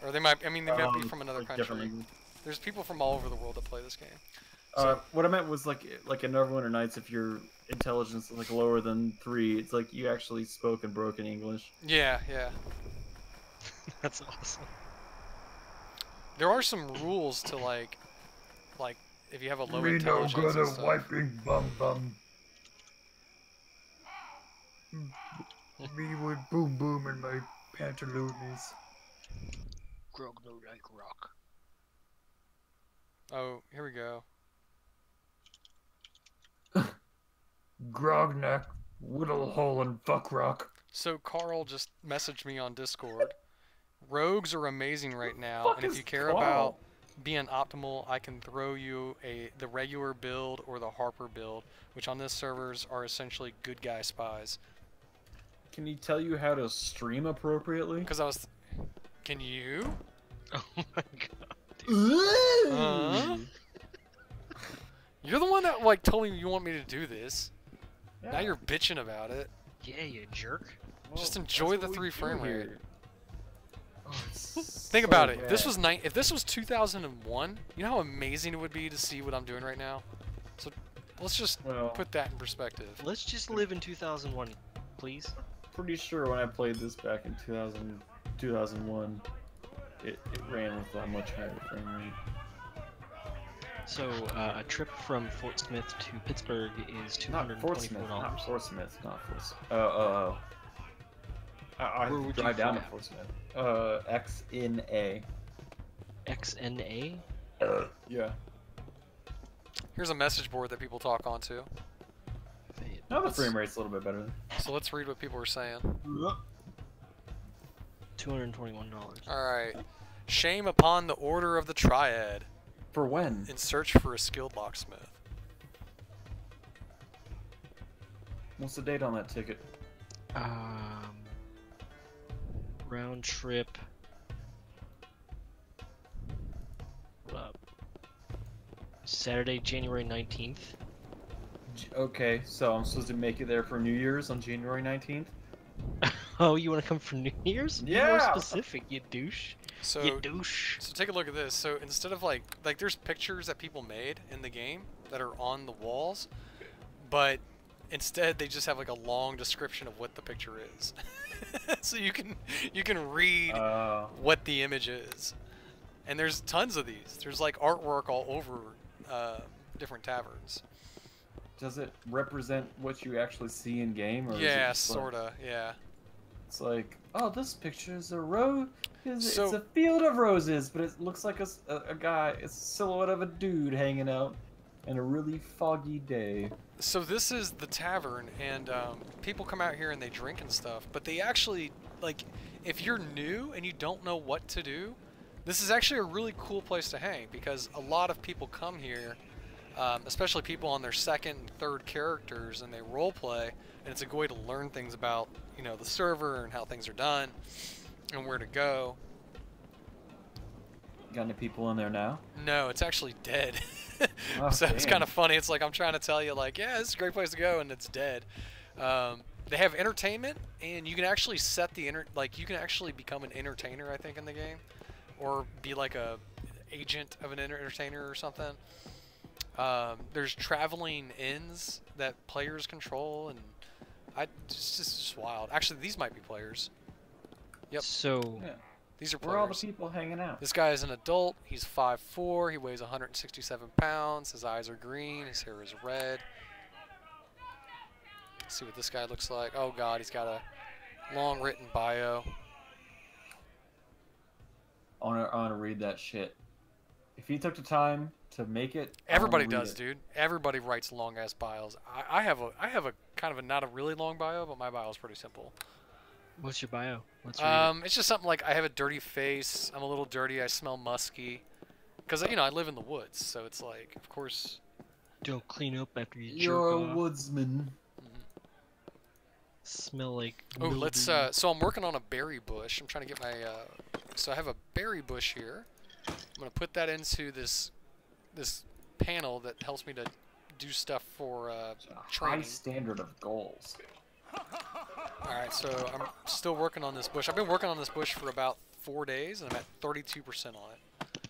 or they might. I mean, they might be from another like country. different- There's people from all over the world that play this game. What I meant was like in Neverwinter Nights, if your intelligence is like lower than 3, it's like you actually spoke in broken English. Yeah, yeah. That's awesome. There are some rules to like if you have a low Me no intelligence good and at stuff. wiping bum bum. Me with boom boom in my pantaloons. Grog no like rock. Oh, here we go. Grogneck, whittle hole and fuck rock. So Carl just messaged me on Discord. Rogues are amazing right now, fuck and if is you care Carl? about being optimal, I can throw you the regular build or the Harper build, which on this servers are essentially good guy spies. Can he tell you how to stream appropriately? Because can you? Oh my god. Huh? You're the one that like told me you want me to do this. Yeah. Now you're bitching about it. Yeah, you jerk. Well, Just that's enjoy what the we 3 do frame rate. here. Oh, Think about it. If this was 2001, you know how amazing it would be to see what I'm doing right now. So let's just put that in perspective. Let's just live in 2001, please. Pretty sure when I played this back in 2001, it ran with a much higher frame rate. So a trip from Fort Smith to Pittsburgh is Not Fort Smith. $224. Not Fort Smith. Not Fort Smith. I Where would you drive down to fly? Fort Smith. XNA. XNA? Yeah. Here's a message board that people talk onto. Now the frame rate's a little bit better. So let's read what people are saying. $221. Alright. Shame upon the Order of the Triad. For when? In search for a skilled locksmith. What's the date on that ticket? Round trip. Hold up. Saturday, January 19th. Okay, so I'm supposed to make it there for New Year's on January 19th? Oh, you want to come for New Year's? Be more Yeah! specific, you douche. So, You douche. so take a look at this. So instead of like there's pictures that people made in the game that are on the walls, but instead they just have like a long description of what the picture is. So you can read what the image is. And there's tons of these. There's like artwork all over different taverns. Does it represent what you actually see in game? Or is it Yeah, just like- sorta. Yeah. It's like, oh, this picture is a rose. It's So- a field of roses, but it looks like a guy. It's a silhouette of a dude hanging out in a really foggy day. So this is the tavern, and people come out here and they drink and stuff, but they actually, like, if you're new and you don't know what to do, this is actually a really cool place to hang, because a lot of people come here, especially people on their second and third characters, and they role play, and it's a good way to learn things about, you know, the server and how things are done and where to go. Got any people in there now? No, it's actually dead. Oh, So it's damn. kind of funny. It's like I'm trying to tell you, like, yeah, this is a great place to go, and it's dead. They have entertainment, and you can actually set the you can actually become an entertainer, I think, in the game, or be like a agent of an entertainer or something. There's traveling inns that players control, and it's just wild. Actually, these might be players. Yep. So, Yeah. These are players. Where are all the people hanging out? This guy is an adult. He's 5'4". He weighs 167 pounds. His eyes are green. His hair is red. Let's see what this guy looks like. Oh, God. He's got a long written bio. I want to read that shit. If he took the time to make it, Everybody I wanna read does, it. dude. Everybody writes long-ass bios. I have a kind of a not a really long bio, but my bio is pretty simple. what's your bio? Let's read it. It's just something like I have a dirty face. I'm a little dirty. I smell musky. Because, you know, I live in the woods, so it's like, of course... Don't clean up after you You're jerk a off. woodsman. Smell like Oh, let's, mildew. so I'm working on a berry bush. I'm trying to get my, so I have a berry bush here. I'm going to put that into this panel that helps me to do stuff for, High training. standard of goals. Alright, so I'm still working on this bush. I've been working on this bush for about 4 days, and I'm at 32% on it.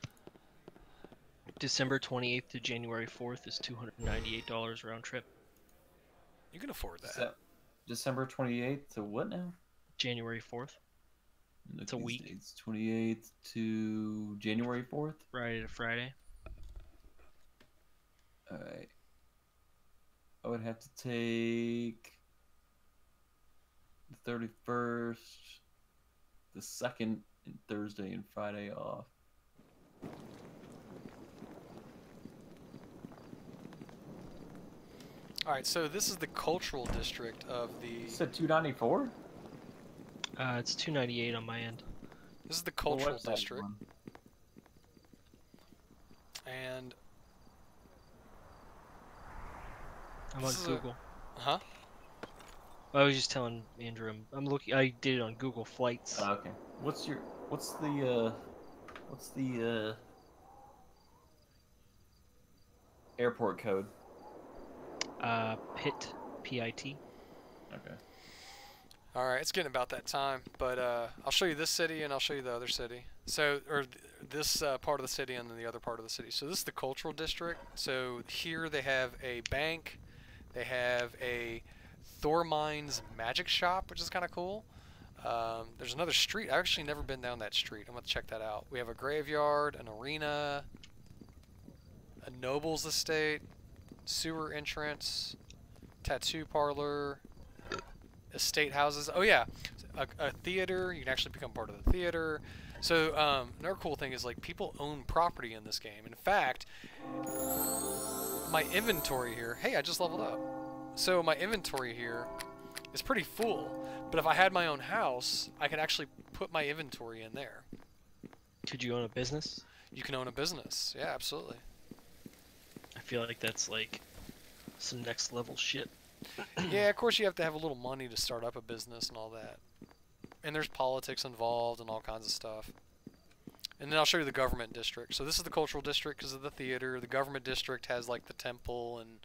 December 28th to January 4th is $298 round trip. You can afford that. So, December 28th to what now? January 4th, Look It's a these week. dates. 28th to January 4th. Friday to Friday. Alright. I would have to take the 31st, the 2nd, and Thursday and Friday off. Alright, so this is the cultural district of the... You said 294? It's 298 on my end. This is the cultural What website district. you And... I'm on This is a- Google. Huh? I was just telling Andrew, I'm looking. I did it on Google Flights. on? Okay. What's the airport code? Pit, P-I-T. Okay. Alright, it's getting about that time, but I'll show you this city and I'll show you the other city. So, this part of the city and then the other part of the city. So this is the cultural district. So here they have a bank, they have a Thormine's magic shop, which is kind of cool. There's another street. I've actually never been down that street. I'm going to check that out. We have a graveyard, an arena, a noble's estate, sewer entrance, tattoo parlor, estate houses. Oh yeah, a theater. You can actually become part of the theater. So another cool thing is like people own property in this game. In fact, my inventory here. Hey, I just leveled up. So my inventory here is pretty full. But if I had my own house, I could actually put my inventory in there. Could you own a business? You can own a business. Yeah, absolutely. I feel like that's like some next level shit. Yeah, of course you have to have a little money to start up a business and all that. And there's politics involved and all kinds of stuff. And then I'll show you the government district. So this is the cultural district because of the theater. The government district has like the temple and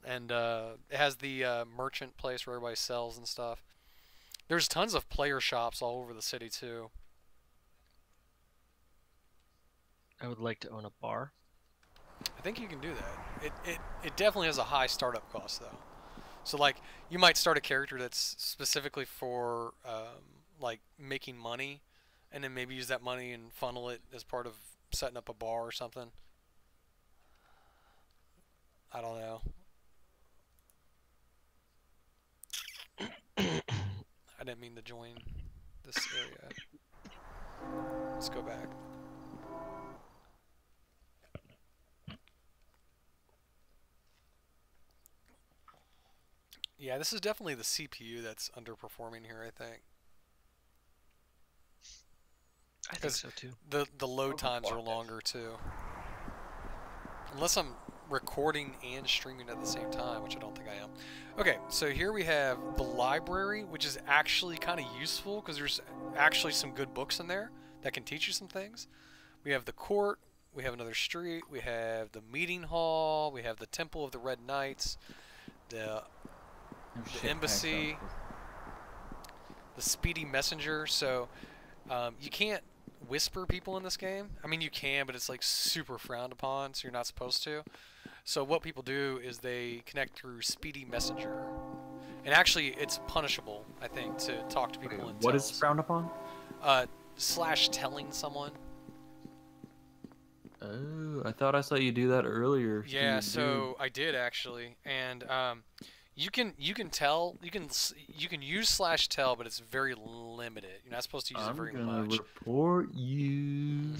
it has the merchant place where everybody sells and stuff. There's tons of player shops all over the city too. I would like to own a bar. I think you can do that. It definitely has a high startup cost though. So like you might start a character that's specifically for like making money, and then maybe use that money and funnel it as part of setting up a bar or something. I don't know. I didn't mean to join this area. Let's go back. Yeah, this is definitely the CPU that's underperforming here, I think. I think so too. The load times are longer too. Unless I'm recording and streaming at the same time, which I don't think I am. Okay, so here we have the library, which is actually kind of useful because there's actually some good books in there that can teach you some things. We have the court, we have another street, we have the meeting hall, we have the Temple of the Red Knights, the embassy, the speedy messenger. So you can't whisper people in this game. I mean, you can, but it's like super frowned upon, so you're not supposed to. So what people do is they connect through speedy messenger, and actually it's punishable, I think, to talk to people in What is tells. frowned upon? Slash telling someone. Oh, I thought I saw you do that earlier. Yeah, so I did actually, and you can use slash tell, but it's very limited. You're not supposed to use it very much. I'm gonna report you.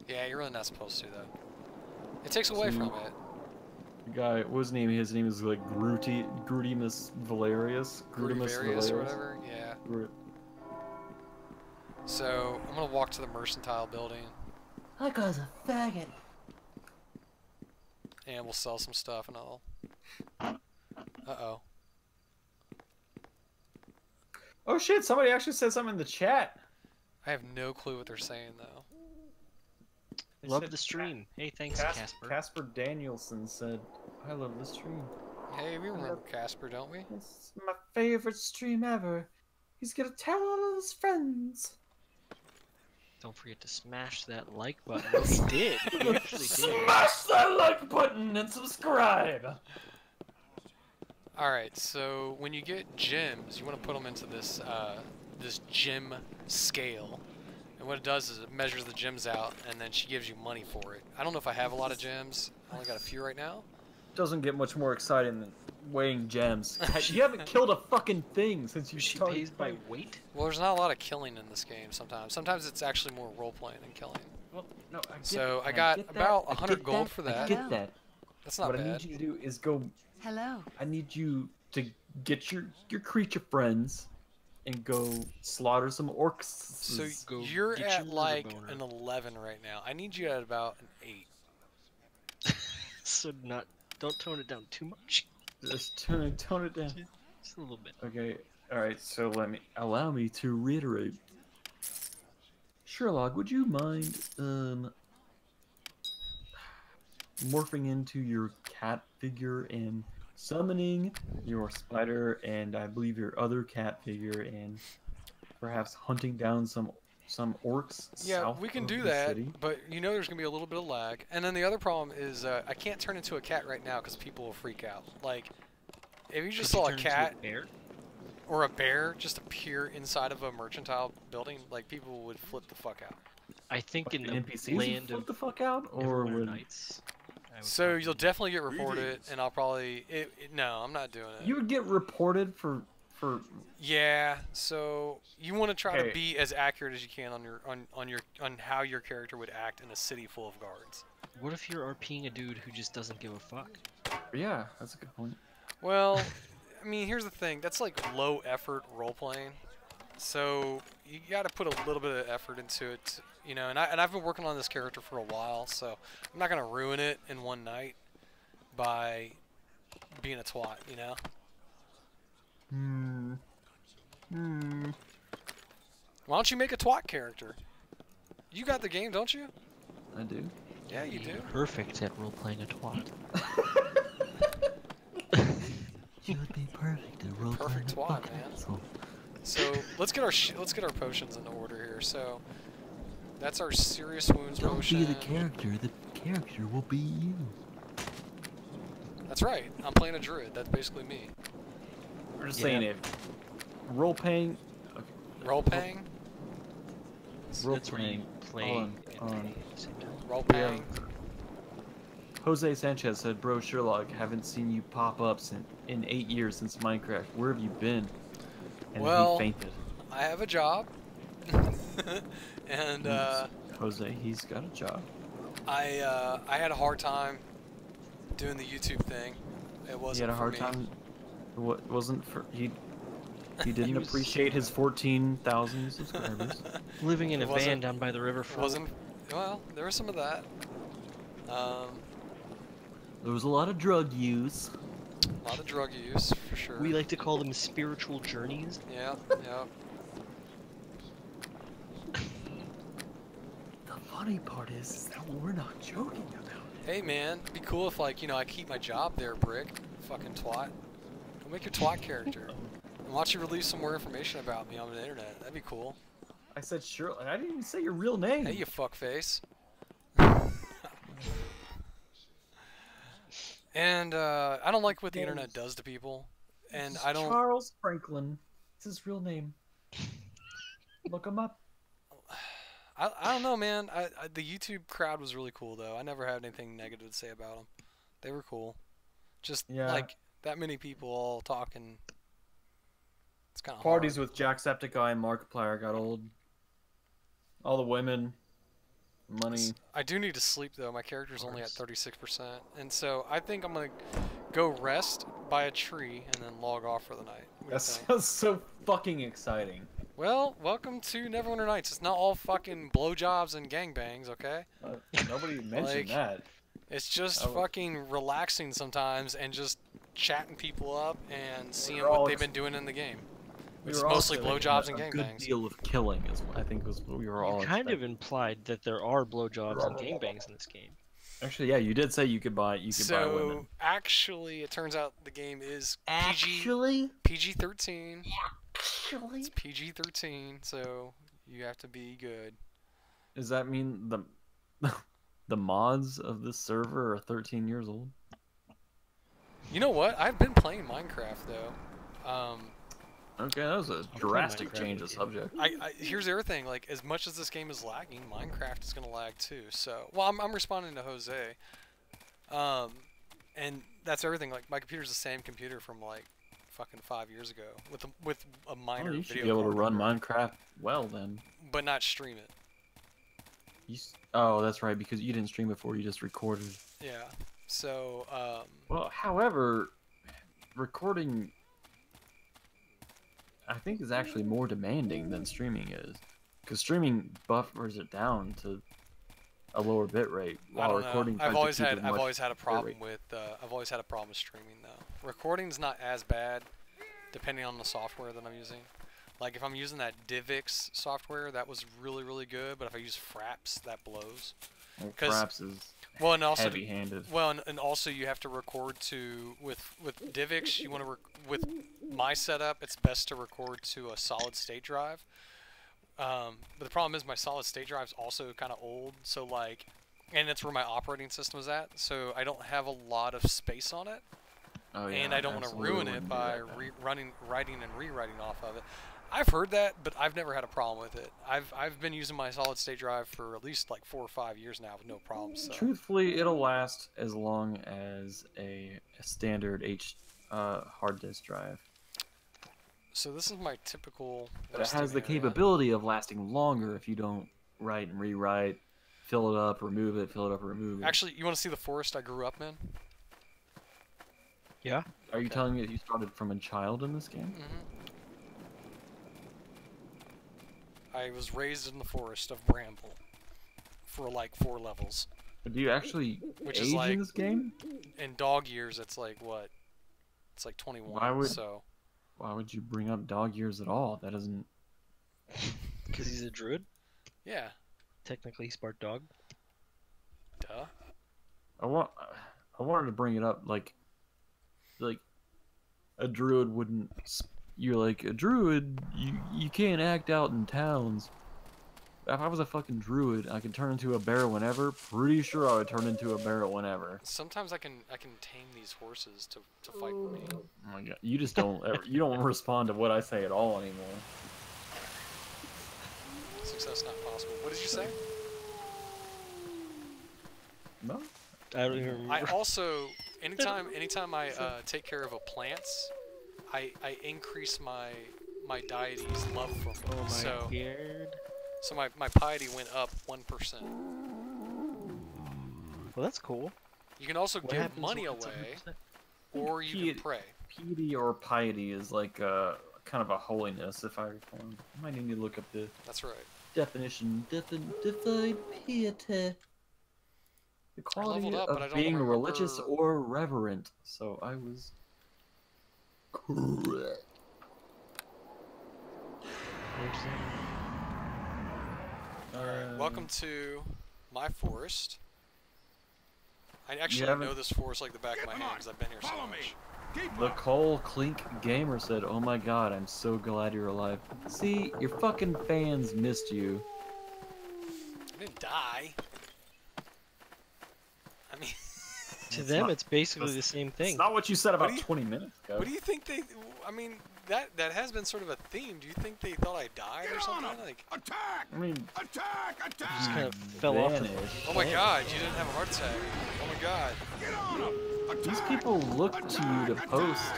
Yeah, you're really not supposed to though. It takes away from it. The guy, what's his name? His name is like Grutimus Valerius. Grutimus or whatever. Yeah. So I'm gonna walk to the mercantile building. That guy's a faggot. And we'll sell some stuff and all. Uh-oh. Oh shit! Somebody actually said something in the chat. I have no clue what they're saying though. They Love said the stream. Hey, thanks, Casper. Casper Danielson said, "I love the stream. Hey, we remember Casper, don't we? It's my favorite stream ever. He's gonna tell all of his friends." Don't forget to smash that like button. Oh, he did. He actually did. Smash that like button and subscribe. Alright, so when you get gems, you want to put them into this this gem scale. And what it does is it measures the gems out, and then she gives you money for it. I don't know if I have a lot of gems. I only got a few right now. Doesn't get much more exciting than weighing gems. You haven't killed a fucking thing since you She started. pays by weight? Well, there's not a lot of killing in this game sometimes. Sometimes it's actually more role-playing than killing. Well, no, I get, So I I got get that, about I 100 get gold that, for I that. get that. That's not what I bad. need you to do is go. Hello. I need you to get your creature friends and go slaughter some orcs. So Go you're get at your like murder boner. an 11 right now. I need you at about an 8. So don't tone it down too much. Just tone it down. Just a little bit. Okay. All right. So allow me to reiterate. Sherlock, would you mind morphing into your cat figure and summoning your spider and I believe your other cat figure and perhaps hunting down some orcs Yeah, south we can of do the that, city? but you know there's going to be a little bit of lag. And then the other problem is I can't turn into a cat right now because people will freak out. Like, if you just saw a cat Bear? or a bear just appear inside of a mercantile building, like, people would flip the fuck out. I think in the NPCs would land flip of the fuck out, or Neverwinter would Nights. I would So probably- you'll definitely get reported, and I'll probably... no, I'm not doing it. you would get reported for Yeah, so you want to try to Okay. be as accurate as you can on how your character would act in a city full of guards. What if you're RPing a dude who just doesn't give a fuck? yeah, that's a good point. Well, I mean, here's the thing. That's like low effort role playing. So you got to put a little bit of effort into it, you know. And I've been working on this character for a while, so I'm not gonna ruin it in one night by being a twat, you know. Why don't you make a twat character? You got the game, don't you? I do. Yeah, you do. Perfect at role playing a twat. You would be perfect at role Perfect playing a twat, fucking man. asshole. So let's get our potions in order here. So that's our serious wounds Don't potion. be the character will be you. That's right. I'm playing a druid. That's basically me. We're just Yeah. saying if role playing. Role playing. Role That's where you playing. play on- and on- play at the same time. Role Yeah. playing. Jose Sanchez said, "Bro, Sherlock, haven't seen you pop up in 8 years since Minecraft. Where have you been?" And Well, he fainted. I have a job. And Jose, he's got a job. I had a hard time doing the YouTube thing. It wasn't He had a for hard me. time. What wasn't for he? He didn't He was- appreciate his 14,000 subscribers. Living in It a van wasn't- down by the It riverfront. wasn't. Well, there was some of that. There was a lot of drug use. A lot of drug use for sure. We like to call them spiritual journeys. Yeah, yeah. The funny part is that we're not joking about it. Hey man, it'd be cool if like, you know, I keep my job there, Brick. Fucking twat. Go make your twat character. And watch you release some more information about me on the internet. That'd be cool. I said Sherlock. I didn't even say your real name. Hey, you fuckface. And I don't like what the internet does to people. And I don't. Charles Franklin. It's his real name. Look him up. I don't know, man. The YouTube crowd was really cool, though. I never had anything negative to say about them. They were cool. Just Yeah. like that many people all talking. It's kind of Parties with Jacksepticeye and Markiplier got old. All the women, money. I do need to sleep though. My character's only at 36%, and so I think I'm gonna go rest by a tree and then log off for the night. What do you That think? sounds so fucking exciting. Well, welcome to Neverwinter Nights. It's not all fucking blowjobs and gangbangs, okay? Nobody mentioned Like, that. It's just Oh. fucking relaxing sometimes and just chatting people up and seeing We're all what they've ex- been doing in the game. We It's were mostly also blowjobs and a good gangbangs. deal of killing, is what I think was what we were all. You kind of expecting. implied that there are blowjobs and gangbangs in this game. Actually, yeah, you did say you could buy. You could buy So women. actually, it turns out the game is Actually, PG-13. It's PG-13, so you have to be good. does that mean the the mods of this server are 13 years old? You know what? I've been playing Minecraft though. Okay, that was a drastic change of subject. Here's the other thing. Like, as much as this game is lagging, Minecraft is gonna lag too. So, well, I'm responding to Jose. And that's everything. Like, my computer's the same computer from like fucking 5 years ago with a minor Oh, you should video be able to card, run Minecraft well then. but not stream it. Oh, that's right, because you didn't stream before, you just recorded. Yeah. So, Well, however, recording, I think, is actually more demanding than streaming is, because streaming buffers it down to a lower bit rate, while recording. I've always had a problem with streaming though. Recording's not as bad, depending on the software that I'm using. Like if I'm using that DivX software, that was really good. But if I use Fraps, that blows. Well, Fraps is and also heavy-handed. Well, and also you have to record with DivX. You want to with my setup, it's best to record to a solid state drive. But the problem is my solid state drive's also kind of old, so like, and it's where my operating system is at, so I don't have a lot of space on it. Oh, yeah, and I don't want to ruin it by writing and rewriting off of it. I've heard that, but I've never had a problem with it. I've been using my solid state drive for at least like 4 or 5 years now with no problems. So. Truthfully, it'll last as long as a standard hard disk drive. So this is my typical. But it has the capability of lasting longer if you don't write and rewrite, fill it up, remove it, fill it up, remove it. Actually, you want to see the forest I grew up in? Yeah. Are you telling me that you started from a child in this game? Mm-hmm. I was raised in the forest of Bramble for like 4 levels. But do you actually age in this game? In dog years, it's like what? It's like 21. Why would you bring up dog years at all? That doesn't. Because he's a druid? Yeah. Technically, he's part dog. Duh. I wanted to bring it up like a druid wouldn't. You're like, a druid, you can't act out in towns. If I was a fucking druid, I could turn into a bear whenever. Pretty sure I would turn into a bear whenever. Sometimes I can tame these horses to fight with me. Oh my god, you just don't you don't respond to what I say at all anymore. Success not possible. What did you say? No. I don't even remember. I also anytime I take care of a plants, I increase my deity's love for me. Oh my beard. So my piety went up 1%. Well, that's cool. You can also give money away, or you can pray. Piety or piety is like kind of a holiness, if I recall. I might need to look up the definition. Define piety. The quality of being religious or reverent. So I was correct. Alright, welcome to my forest. I actually know this forest like the back of my hand because I've been here so much. The Cole Clink Gamer said, "Oh my god, I'm so glad you're alive." See, your fucking fans missed you. I didn't die. I mean... to them, it's basically the same thing. It's not what you said about 20 minutes ago. What do you think they... I mean, that has been sort of a theme. Do you think they thought I died or something? Like, attack! I mean... Attack! Attack! Just kind of fell off. Oh my god, you didn't have a heart attack. Oh my god. Get on him! These people look to you to post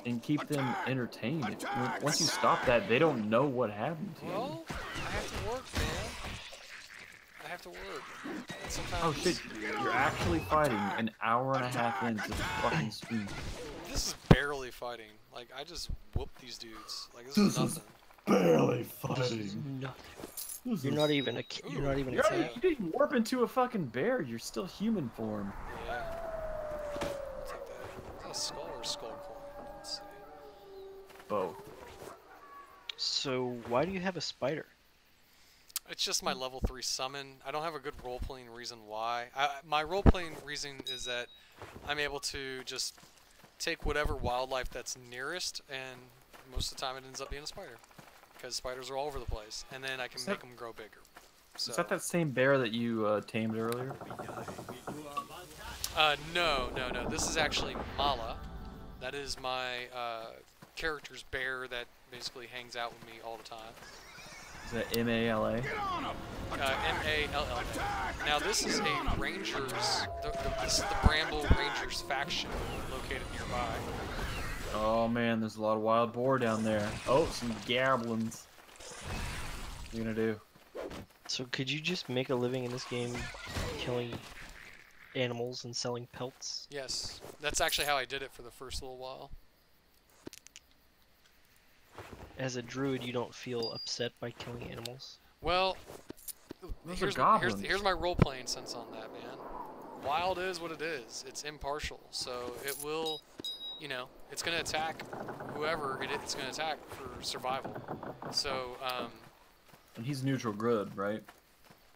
and keep them entertained. Once you stop that, they don't know what happened to you. Well, I have to work, man. I have to work. Sometimes... Oh shit, you're actually fighting an hour and a half into the fucking stream. This is barely fighting. Like, I just whooped these dudes. Like, this is nothing. Barely fighting. Nothing. You're not even a kid. You're not even a kid. You didn't warp into a fucking bear. You're still human form. Yeah. I'll take that. Is that a skull or a skull coin? Let's see. Both. So, why do you have a spider? It's just my level 3 summon. I don't have a good role-playing reason why. My role-playing reason is that I'm able to just take whatever wildlife that's nearest, and most of the time it ends up being a spider. Because spiders are all over the place, and then I can make them grow bigger. So. Is that same bear that you tamed earlier? No. This is actually Mala. That is my character's bear that basically hangs out with me all the time. Is that M-A-L-A? M-A-L-L-A. Now this is a Rangers, this is the Bramble Rangers faction located nearby. Oh man, there's a lot of wild boar down there. Oh, some goblins. What are you gonna do? So could you just make a living in this game killing animals and selling pelts? Yes, that's actually how I did it for the first little while. As a druid, you don't feel upset by killing animals? Well, Those are here's goblins. here's my role-playing sense on that, man. Wild is what it is. It's impartial, so it will, you know, it's gonna attack whoever it's gonna attack for survival. So, And he's neutral good, right?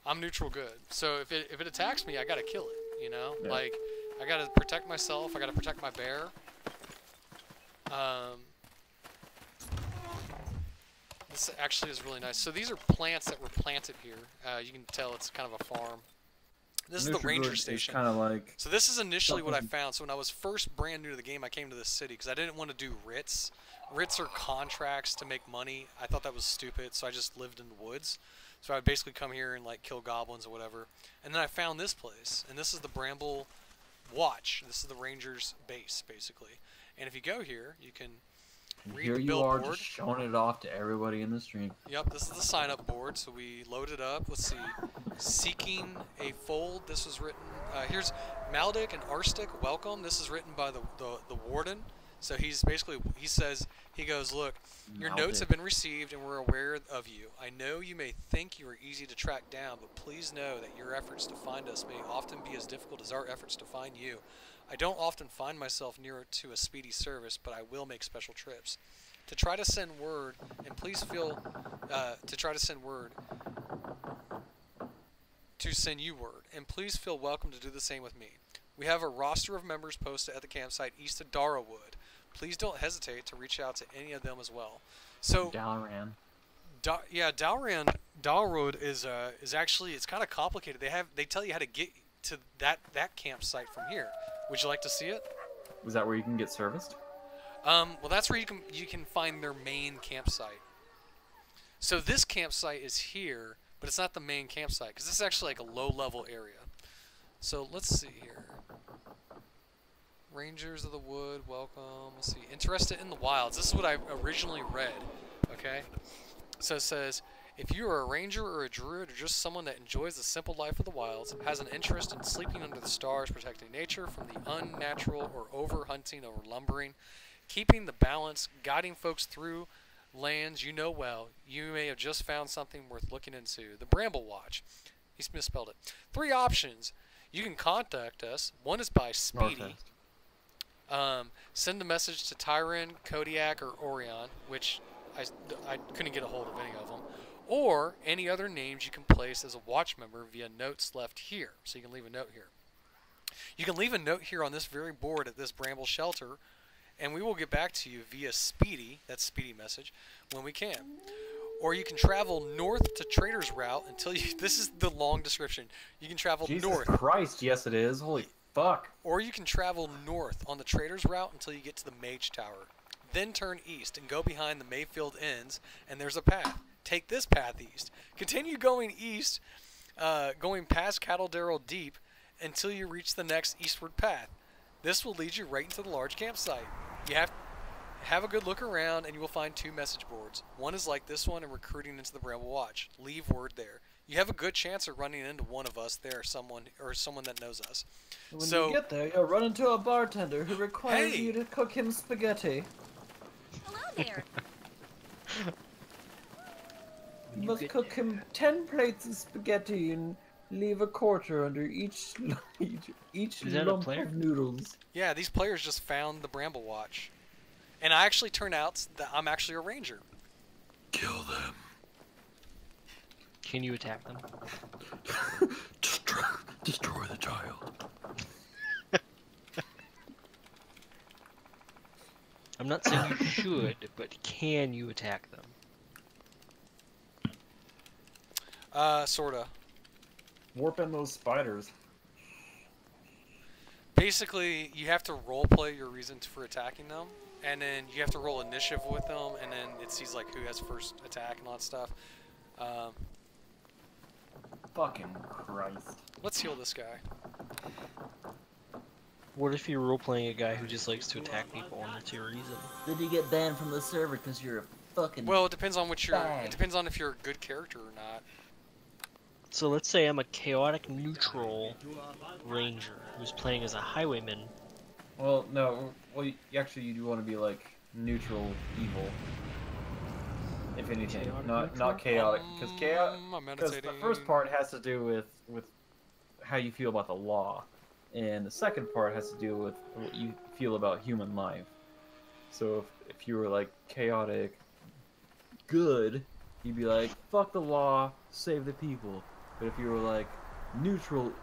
I'm neutral good. So if it attacks me, I gotta kill it. You know, Yeah. like I gotta protect myself. I gotta protect my bear. This actually is really nice. So these are plants that were planted here. You can tell it's kind of a farm. This is the Neutral ranger good station. kind of like So this is initially what I something- found. So when I was first brand new to the game, I came to this city because I didn't want to do writs. Writs are contracts to make money. I thought that was stupid, so I just lived in the woods. So I'd basically come here and like kill goblins or whatever. And then I found this place, and this is the Bramble Watch. This is the Rangers base, basically. And if you go here, you can read here the you are billboard. just showing it off to everybody in the stream. Yep, this is the sign-up board. So we load it up. Let's see. Seeking a fold. This was written. Here's Maldic and Arstic. Welcome. This is written by the warden. So he's basically, he goes, look, your notes have been received and we're aware of you. I know you may think you are easy to track down, but please know that your efforts to find us may often be as difficult as our efforts to find you. I don't often find myself nearer to a speedy service, but I will make special trips. To try to send word, and please feel, to send you word, and please feel welcome to do the same with me. We have a roster of members posted at the campsite east of Darrowwood. Please don't hesitate to reach out to any of them as well. So, Dalran. Dalroad is actually, it's kind of complicated. They tell you how to get to that campsite from here. Would you like to see it? Was that where you can get serviced? Well, that's where you can find their main campsite. So this campsite is here, but it's not the main campsite because this is actually like a low-level area. So let's see here. Rangers of the Wood, welcome. Let's see. Interested in the wilds. This is what I originally read. Okay. So it says, if you are a ranger or a druid or just someone that enjoys the simple life of the wilds, has an interest in sleeping under the stars, protecting nature from the unnatural or over-hunting or lumbering, keeping the balance, guiding folks through lands you know well, you may have just found something worth looking into. The Bramble Watch. He misspelled it. 3 options. You can contact us. One is by Speedy. Send a message to Tyron, Kodiak, or Orion, which I couldn't get a hold of any of them. Or any other names you can place as a watch member via notes left here. So you can leave a note here. You can leave a note here on this very board at this Bramble Shelter, and we will get back to you via Speedy, that's Speedy message, when we can. Or you can travel north to Trader's Route until you, this is the long description, you can travel Jesus north. Christ, yes it is. Holy fuck. Or you can travel north on the Trader's Route until you get to the Mage Tower. Then turn east and go behind the Mayfield Inns, and there's a path. Take this path east. Continue going east, going past Cattledale Deep until you reach the next eastward path. This will lead you right into the large campsite. You have a good look around, and you will find 2 message boards. One is like this one and recruiting into the Bramble Watch. Leave word there. You have a good chance of running into one of us there, someone that knows us. When you get there, you'll run into a bartender who requires Hey! you to cook him spaghetti. Hello there. You must cook him 10 plates of spaghetti and leave a quarter under each Is that a lump player? of noodles. Yeah, these players just found the Bramble Watch. And I actually turned out that I'm actually a ranger. Kill them. Can you attack them? Destroy the child. I'm not saying you should, but can you attack them? Sorta. Warp in those spiders. Basically, you have to roleplay your reasons for attacking them. and then you have to roll initiative with them, and then it sees like who has first attack and all that stuff. Fucking Christ. Let's heal this guy. What if you're role-playing a guy who just likes to attack people and that's your reason? Then you get banned from the server because you're a fucking... Well, it depends on what you're. Bang. It depends on if you're a good character or not. So let's say I'm a chaotic neutral ranger who's playing as a highwayman. Well, no. Well, actually, you do want to be like neutral evil. If anything, Chaotic not neutral? chaotic, because I'm because the meditating. first part has to do with how you feel about the law, and the second part has to do with what you feel about human life. So if you were like chaotic good, you'd be like, fuck the law, save the people. But if you were like neutral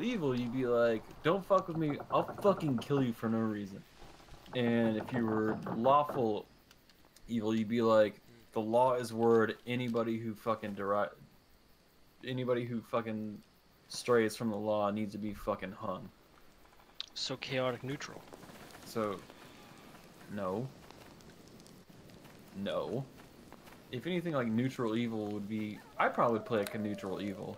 evil, you'd be like, don't fuck with me, I'll fucking kill you for no reason. And if you were lawful evil, you'd be like, the law is word, anybody who fucking strays from the law needs to be fucking hung. So chaotic neutral. So, no. If anything, like neutral evil would be, I'd probably play like a neutral evil,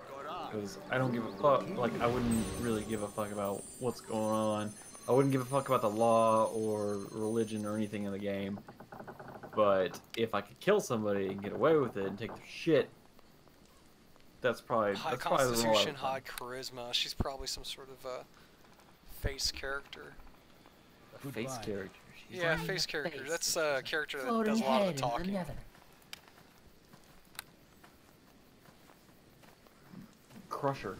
because I don't give a fuck. Like, I wouldn't really give a fuck about what's going on. I wouldn't give a fuck about the law or religion or anything in the game. But if I could kill somebody and get away with it and take their shit, that's probably High that's probably the role I constitution, would play. high charisma. She's probably some sort of face character. A face character. She's Yeah, like face a character. face. That's a character that Floating does a lot of head the in talking. nether. Crusher.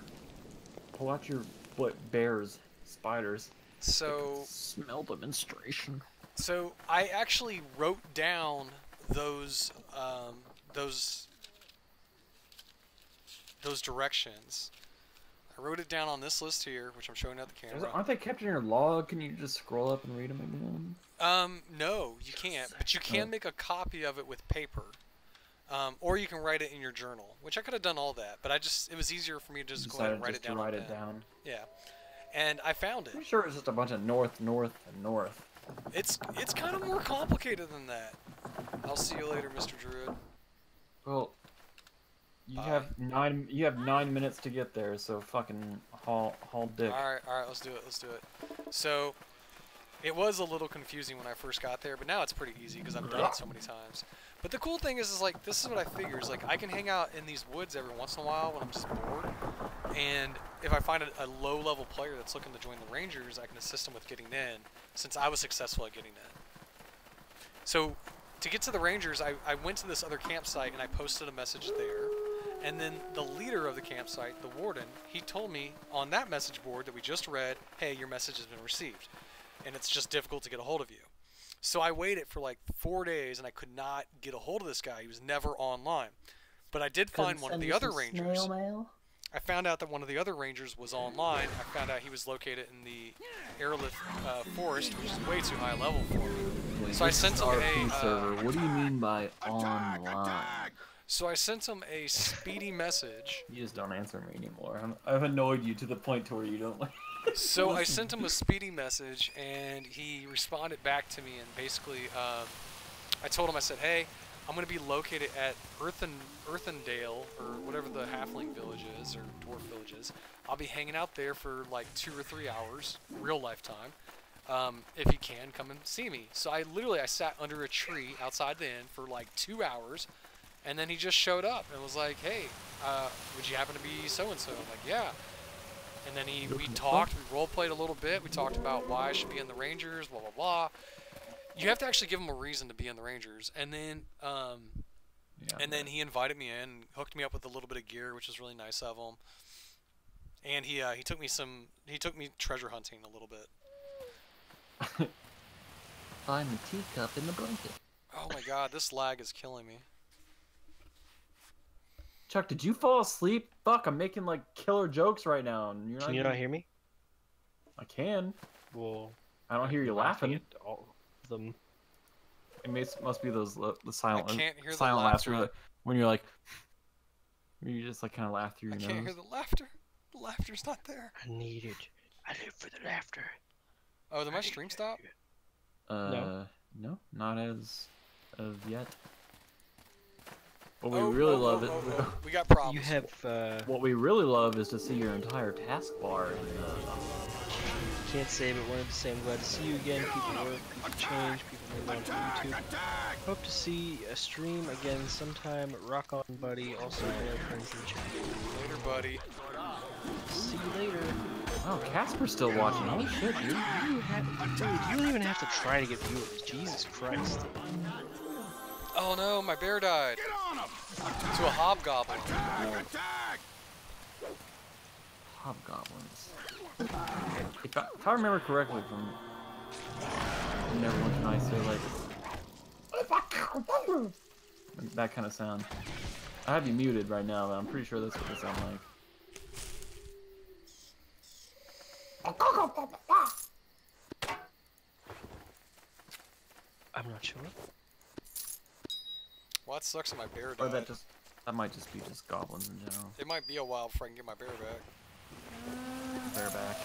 Pull out your bears, spiders. So Smell demonstration. So I actually wrote down those directions. I wrote it down on this list here, which I'm showing at the camera. Aren't they kept in your log? Can you just scroll up and read them again? No, you can't. But you can make a copy of it with paper, or you can write it in your journal, which I could have done all that. But it was easier for me to just go ahead and write it down. Write it down. Yeah, and I found it. I'm sure it's just a bunch of north, and north. It's kind of more complicated than that. I'll see you later, Mr. Druid. Well, you Bye. have 9 minutes to get there, so fucking haul dick. All right, let's do it. So, it was a little confusing when I first got there, but now it's pretty easy because I've done it so many times. But the cool thing is like, this is what I figure, is like, I can hang out in these woods every once in a while when I'm just bored, and if I find a low-level player that's looking to join the Rangers, I can assist them with getting in, since I was successful at getting in. So, to get to the Rangers, I went to this other campsite and I posted a message there. And then the leader of the campsite, the warden, he told me on that message board that we just read, hey, your message has been received. And it's just difficult to get a hold of you. So I waited for like 4 days and I could not get a hold of this guy. He was never online. But I did find one of the other Rangers. I found out that one of the other Rangers was online. I found out he was located in the Arelith forest, which is way too high level for me. So I sent him RP server. What do you mean by online? So I sent him a speedy message. You just don't answer me anymore. I've annoyed you to the point to where you don't like. So I sent him a speedy message, and he responded back to me, and basically, I told him, I said, hey, I'm going to be located at Earthendale, or whatever the halfling village is, or dwarf village is. I'll be hanging out there for like 2 or 3 hours, real life time. If you can, come and see me. So I sat under a tree outside the inn for like 2 hours, and then he just showed up and was like, hey, would you happen to be so-and-so? I'm like, yeah. And then we talked, we role-played a little bit, we talked about why I should be in the Rangers, blah, blah, blah. You have to actually give him a reason to be in the Rangers. And then then he invited me in, hooked me up with a little bit of gear, which was really nice of him. And he took me treasure hunting a little bit. Find the teacup in the blanket. Oh my god, this lag is killing me. Chuck, did you fall asleep? Fuck, I'm making like killer jokes right now, and you're Can you not hear me? I can. Well, I don't hear you laughing. at all of them. It must be those the silent. I can't hear the silent laughter. laughter when you're like, you just like kind of laugh through I your can't nose. hear the laughter. The laughter's not there. I need it. I live for the laughter. Oh, did my stream stop? No, not as of yet. What we really love is we got problems. You have. what we really love is to see your entire taskbar. Can't say, but wanted to say I'm glad to see you again. People work, people change, people move on to YouTube. Hope to see a stream again sometime. Rock on, buddy. Also, hello, friends in chat. Later, buddy. See you later. Oh, Casper's still watching. Oh shit, dude. Dude, you don't even have to try to get viewers. Jesus Christ. Oh no, my bear died. To a hobgoblin. Hobgoblins. If I remember correctly from Neverwinter Night, they're like that kind of sound. I have you muted right now, but I'm pretty sure that's what they sound like. I'm not sure. Well, that sucks that my bear Or died. that might just be just goblins in general. It might be a while before I can get my bear back. They're back.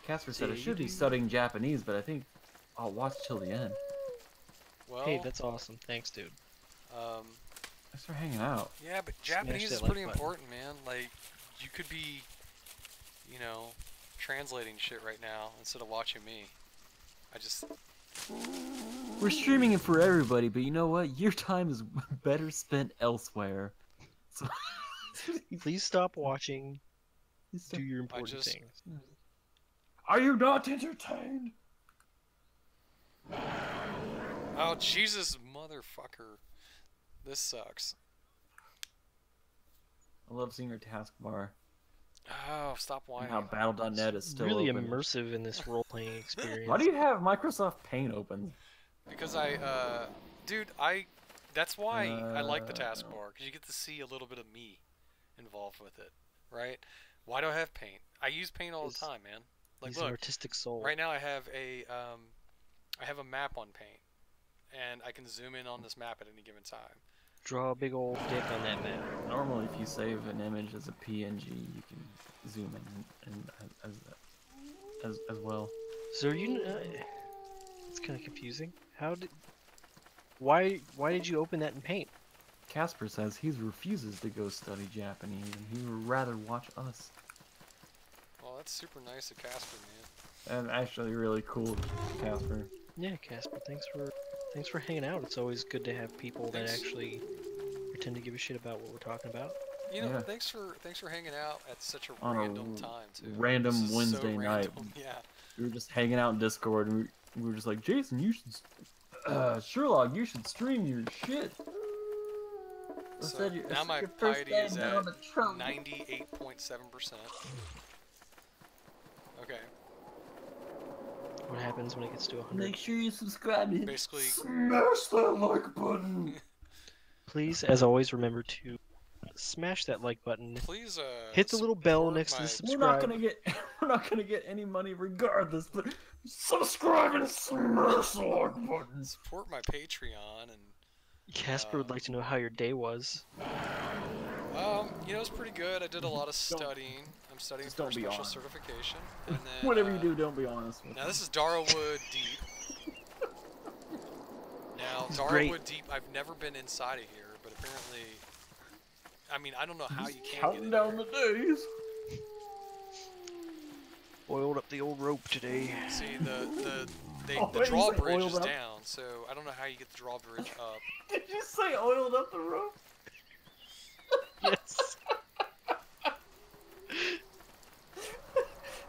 Casper said I should be studying Japanese, but I think I'll watch till the end. Well, Hey, that's awesome. Thanks, dude. Thanks for hanging out. yeah, but Smash Japanese that is like pretty button. important, man. Like, you could be, you know, translating shit right now instead of watching me. I just... We're streaming it for everybody, but you know what? Your time is better spent elsewhere. So Please stop watching. Do your important just- things. Are you not entertained? Oh, Jesus, motherfucker. This sucks. I love seeing your taskbar. Oh, stop And whining. how Battle.net is still Really open. immersive in this role-playing experience. Why do you have Microsoft Paint open? Because dude, that's why I like the taskbar, because you get to see a little bit of me involved with it, right? Why do I have Paint? I use Paint all the time, man. Like, He's an look, artistic soul. right now I have a map on Paint, and I can zoom in on this map at any given time. Draw a big old dick on that map. Normally, if you save an image as a PNG, you can zoom in as well. So you, it's kind of confusing. Why did you open that in Paint? Casper says he refuses to go study Japanese, and he would rather watch us. Well, that's super nice of Casper, man. And actually, really cool, Casper. Yeah, Casper, thanks for hanging out. It's always good to have people that Thanks. actually pretend to give a shit about what we're talking about. You know, Yeah. thanks for hanging out at such a On a random time too. random This is so Wednesday night. random, Yeah. We were just hanging out in Discord, and we were just like, Jason, you should, Sherlock, you should stream your shit. So now my piety is at 98.7%. Okay. What happens when it gets to 100? Make sure you subscribe. And Basically, smash that like button. Please, as always, remember to smash that like button. please Hit the little bell support next to the my- subscribe. We're not gonna get any money regardless. But subscribe and smash the like button. support my Patreon and Casper would like to know how your day was. you know, it's pretty good. I did a lot of studying. I'm studying just for a don't be special honest. certification. And then, Whatever you do, don't be honest with Now me. this is Darwood Deep. Now It's Darwood great. Deep, I've never been inside of here, but apparently, I mean, I don't know how you can Counting get in down there. the days. Oiled up the old rope today. See, the Oh, wait, you drawbridge said is oiled up? down, so I don't know how you get the drawbridge up. Did you say oiled up the rope? Yes.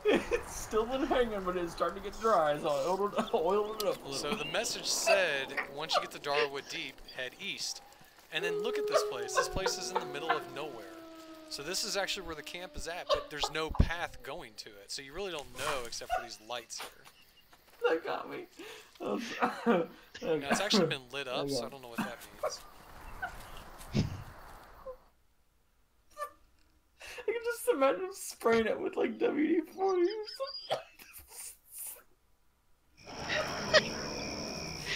It's still been hanging, but it's starting to get dry, so I oiled it up a little. So the message said, once you get to Darwood Deep, head east. And then look at this place. This place is in the middle of nowhere. So this is actually where the camp is at, but there's no path going to it. So you really don't know except for these lights here. That got me. Now it's actually been lit up, so I don't know what that means. I can just imagine spraying it with like WD-40 or something.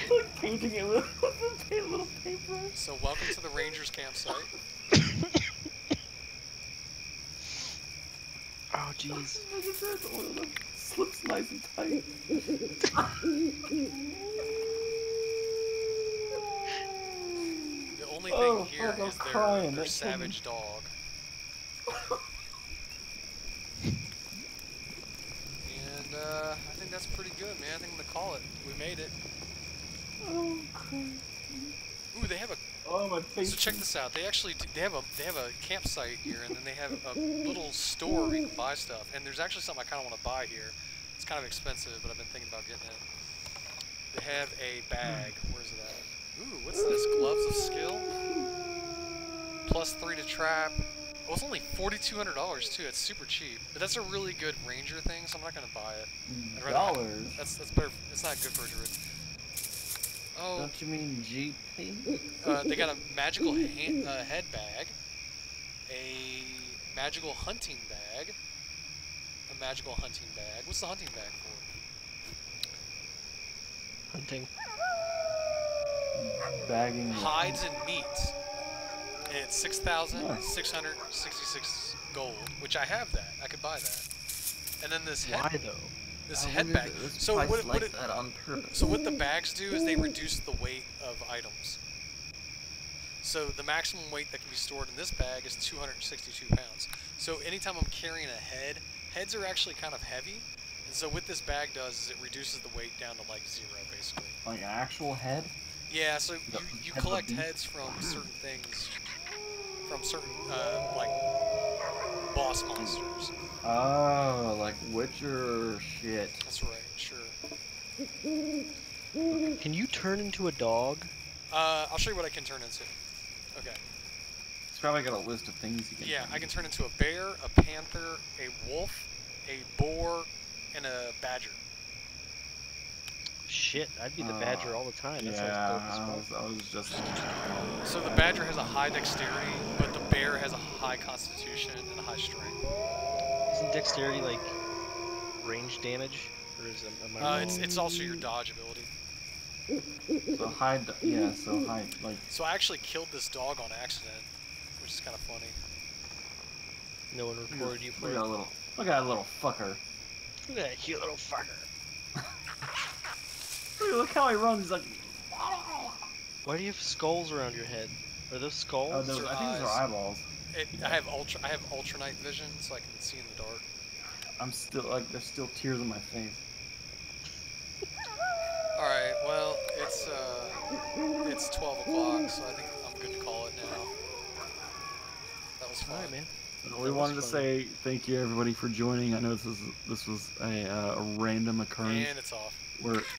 Like painting it with a little paintbrush. So welcome to the Rangers campsite. Oh Oh jeez. Look at that. Oh, the slips nice and tight. The only Oh, thing here fuck, I'm is crying. their That killed me. savage dog. And I think that's pretty good, man. I think I'm gonna call it. We made it. Oh, crap. Ooh, they have a. Oh, my face. So check this out. They actually they have a campsite here, and then they have a little store where you can buy stuff. And there's actually something I kind of want to buy here. It's kind of expensive, but I've been thinking about getting it. They have a bag. Where's it at? Ooh, what's this? Gloves of skill. +3 to trap. Oh, it's only $4,200 too. It's super cheap. But that's a really good ranger thing, so I'm not gonna buy it. I'd rather- Dollars? That's better. It's not good for a druid. Oh. Don't you mean GP? They got a magical head bag, a magical hunting bag, a magical hunting bag. What's the hunting bag for? Hunting. Bagging. Hides and meats. And it's 6,666 gold, which I have that. I could buy that. And then this Why though? this head bag. So what that on purpose. So what the bags do is they reduce the weight of items. So the maximum weight that can be stored in this bag is 262 pounds. So anytime I'm carrying a head, heads are actually kind of heavy. And so what this bag does is it reduces the weight down to like 0, basically. Like an actual head? Yeah, so you head of collect beef? heads from certain things, from certain, like, boss monsters. Oh, like Witcher shit. That's right, sure. Can you turn into a dog? I'll show you what I can turn into. Okay. It's probably got a list of things you can Yeah, do. I can turn into a bear, a panther, a wolf, a boar, and a badger. Shit, I'd be the badger all the time. That Yeah, sounds dope as fuck. I was just... So the badger has a high dexterity, but the bear has a high constitution and a high strength. Isn't dexterity like range damage? Or is it, am I wrong? It's also your dodge ability. So hide, yeah, so hide, like... So I actually killed this dog on accident, which is kind of funny. No one recorded you for Look it. at that little, look at that little fucker. Look at that cute little fucker. Look how he runs, he's like... Why do you have skulls around your head? Are those skulls? Oh, those, I think those are eyeballs. I have ultra night vision, so I can see in the dark. I'm still, like, there's still tears on my face. Alright, well, it's 12 o'clock, so I think I'm good to call it now. That was fun. Alright, man. We wanted to say thank you everybody for joining. I know this was a random occurrence. And it's off. We're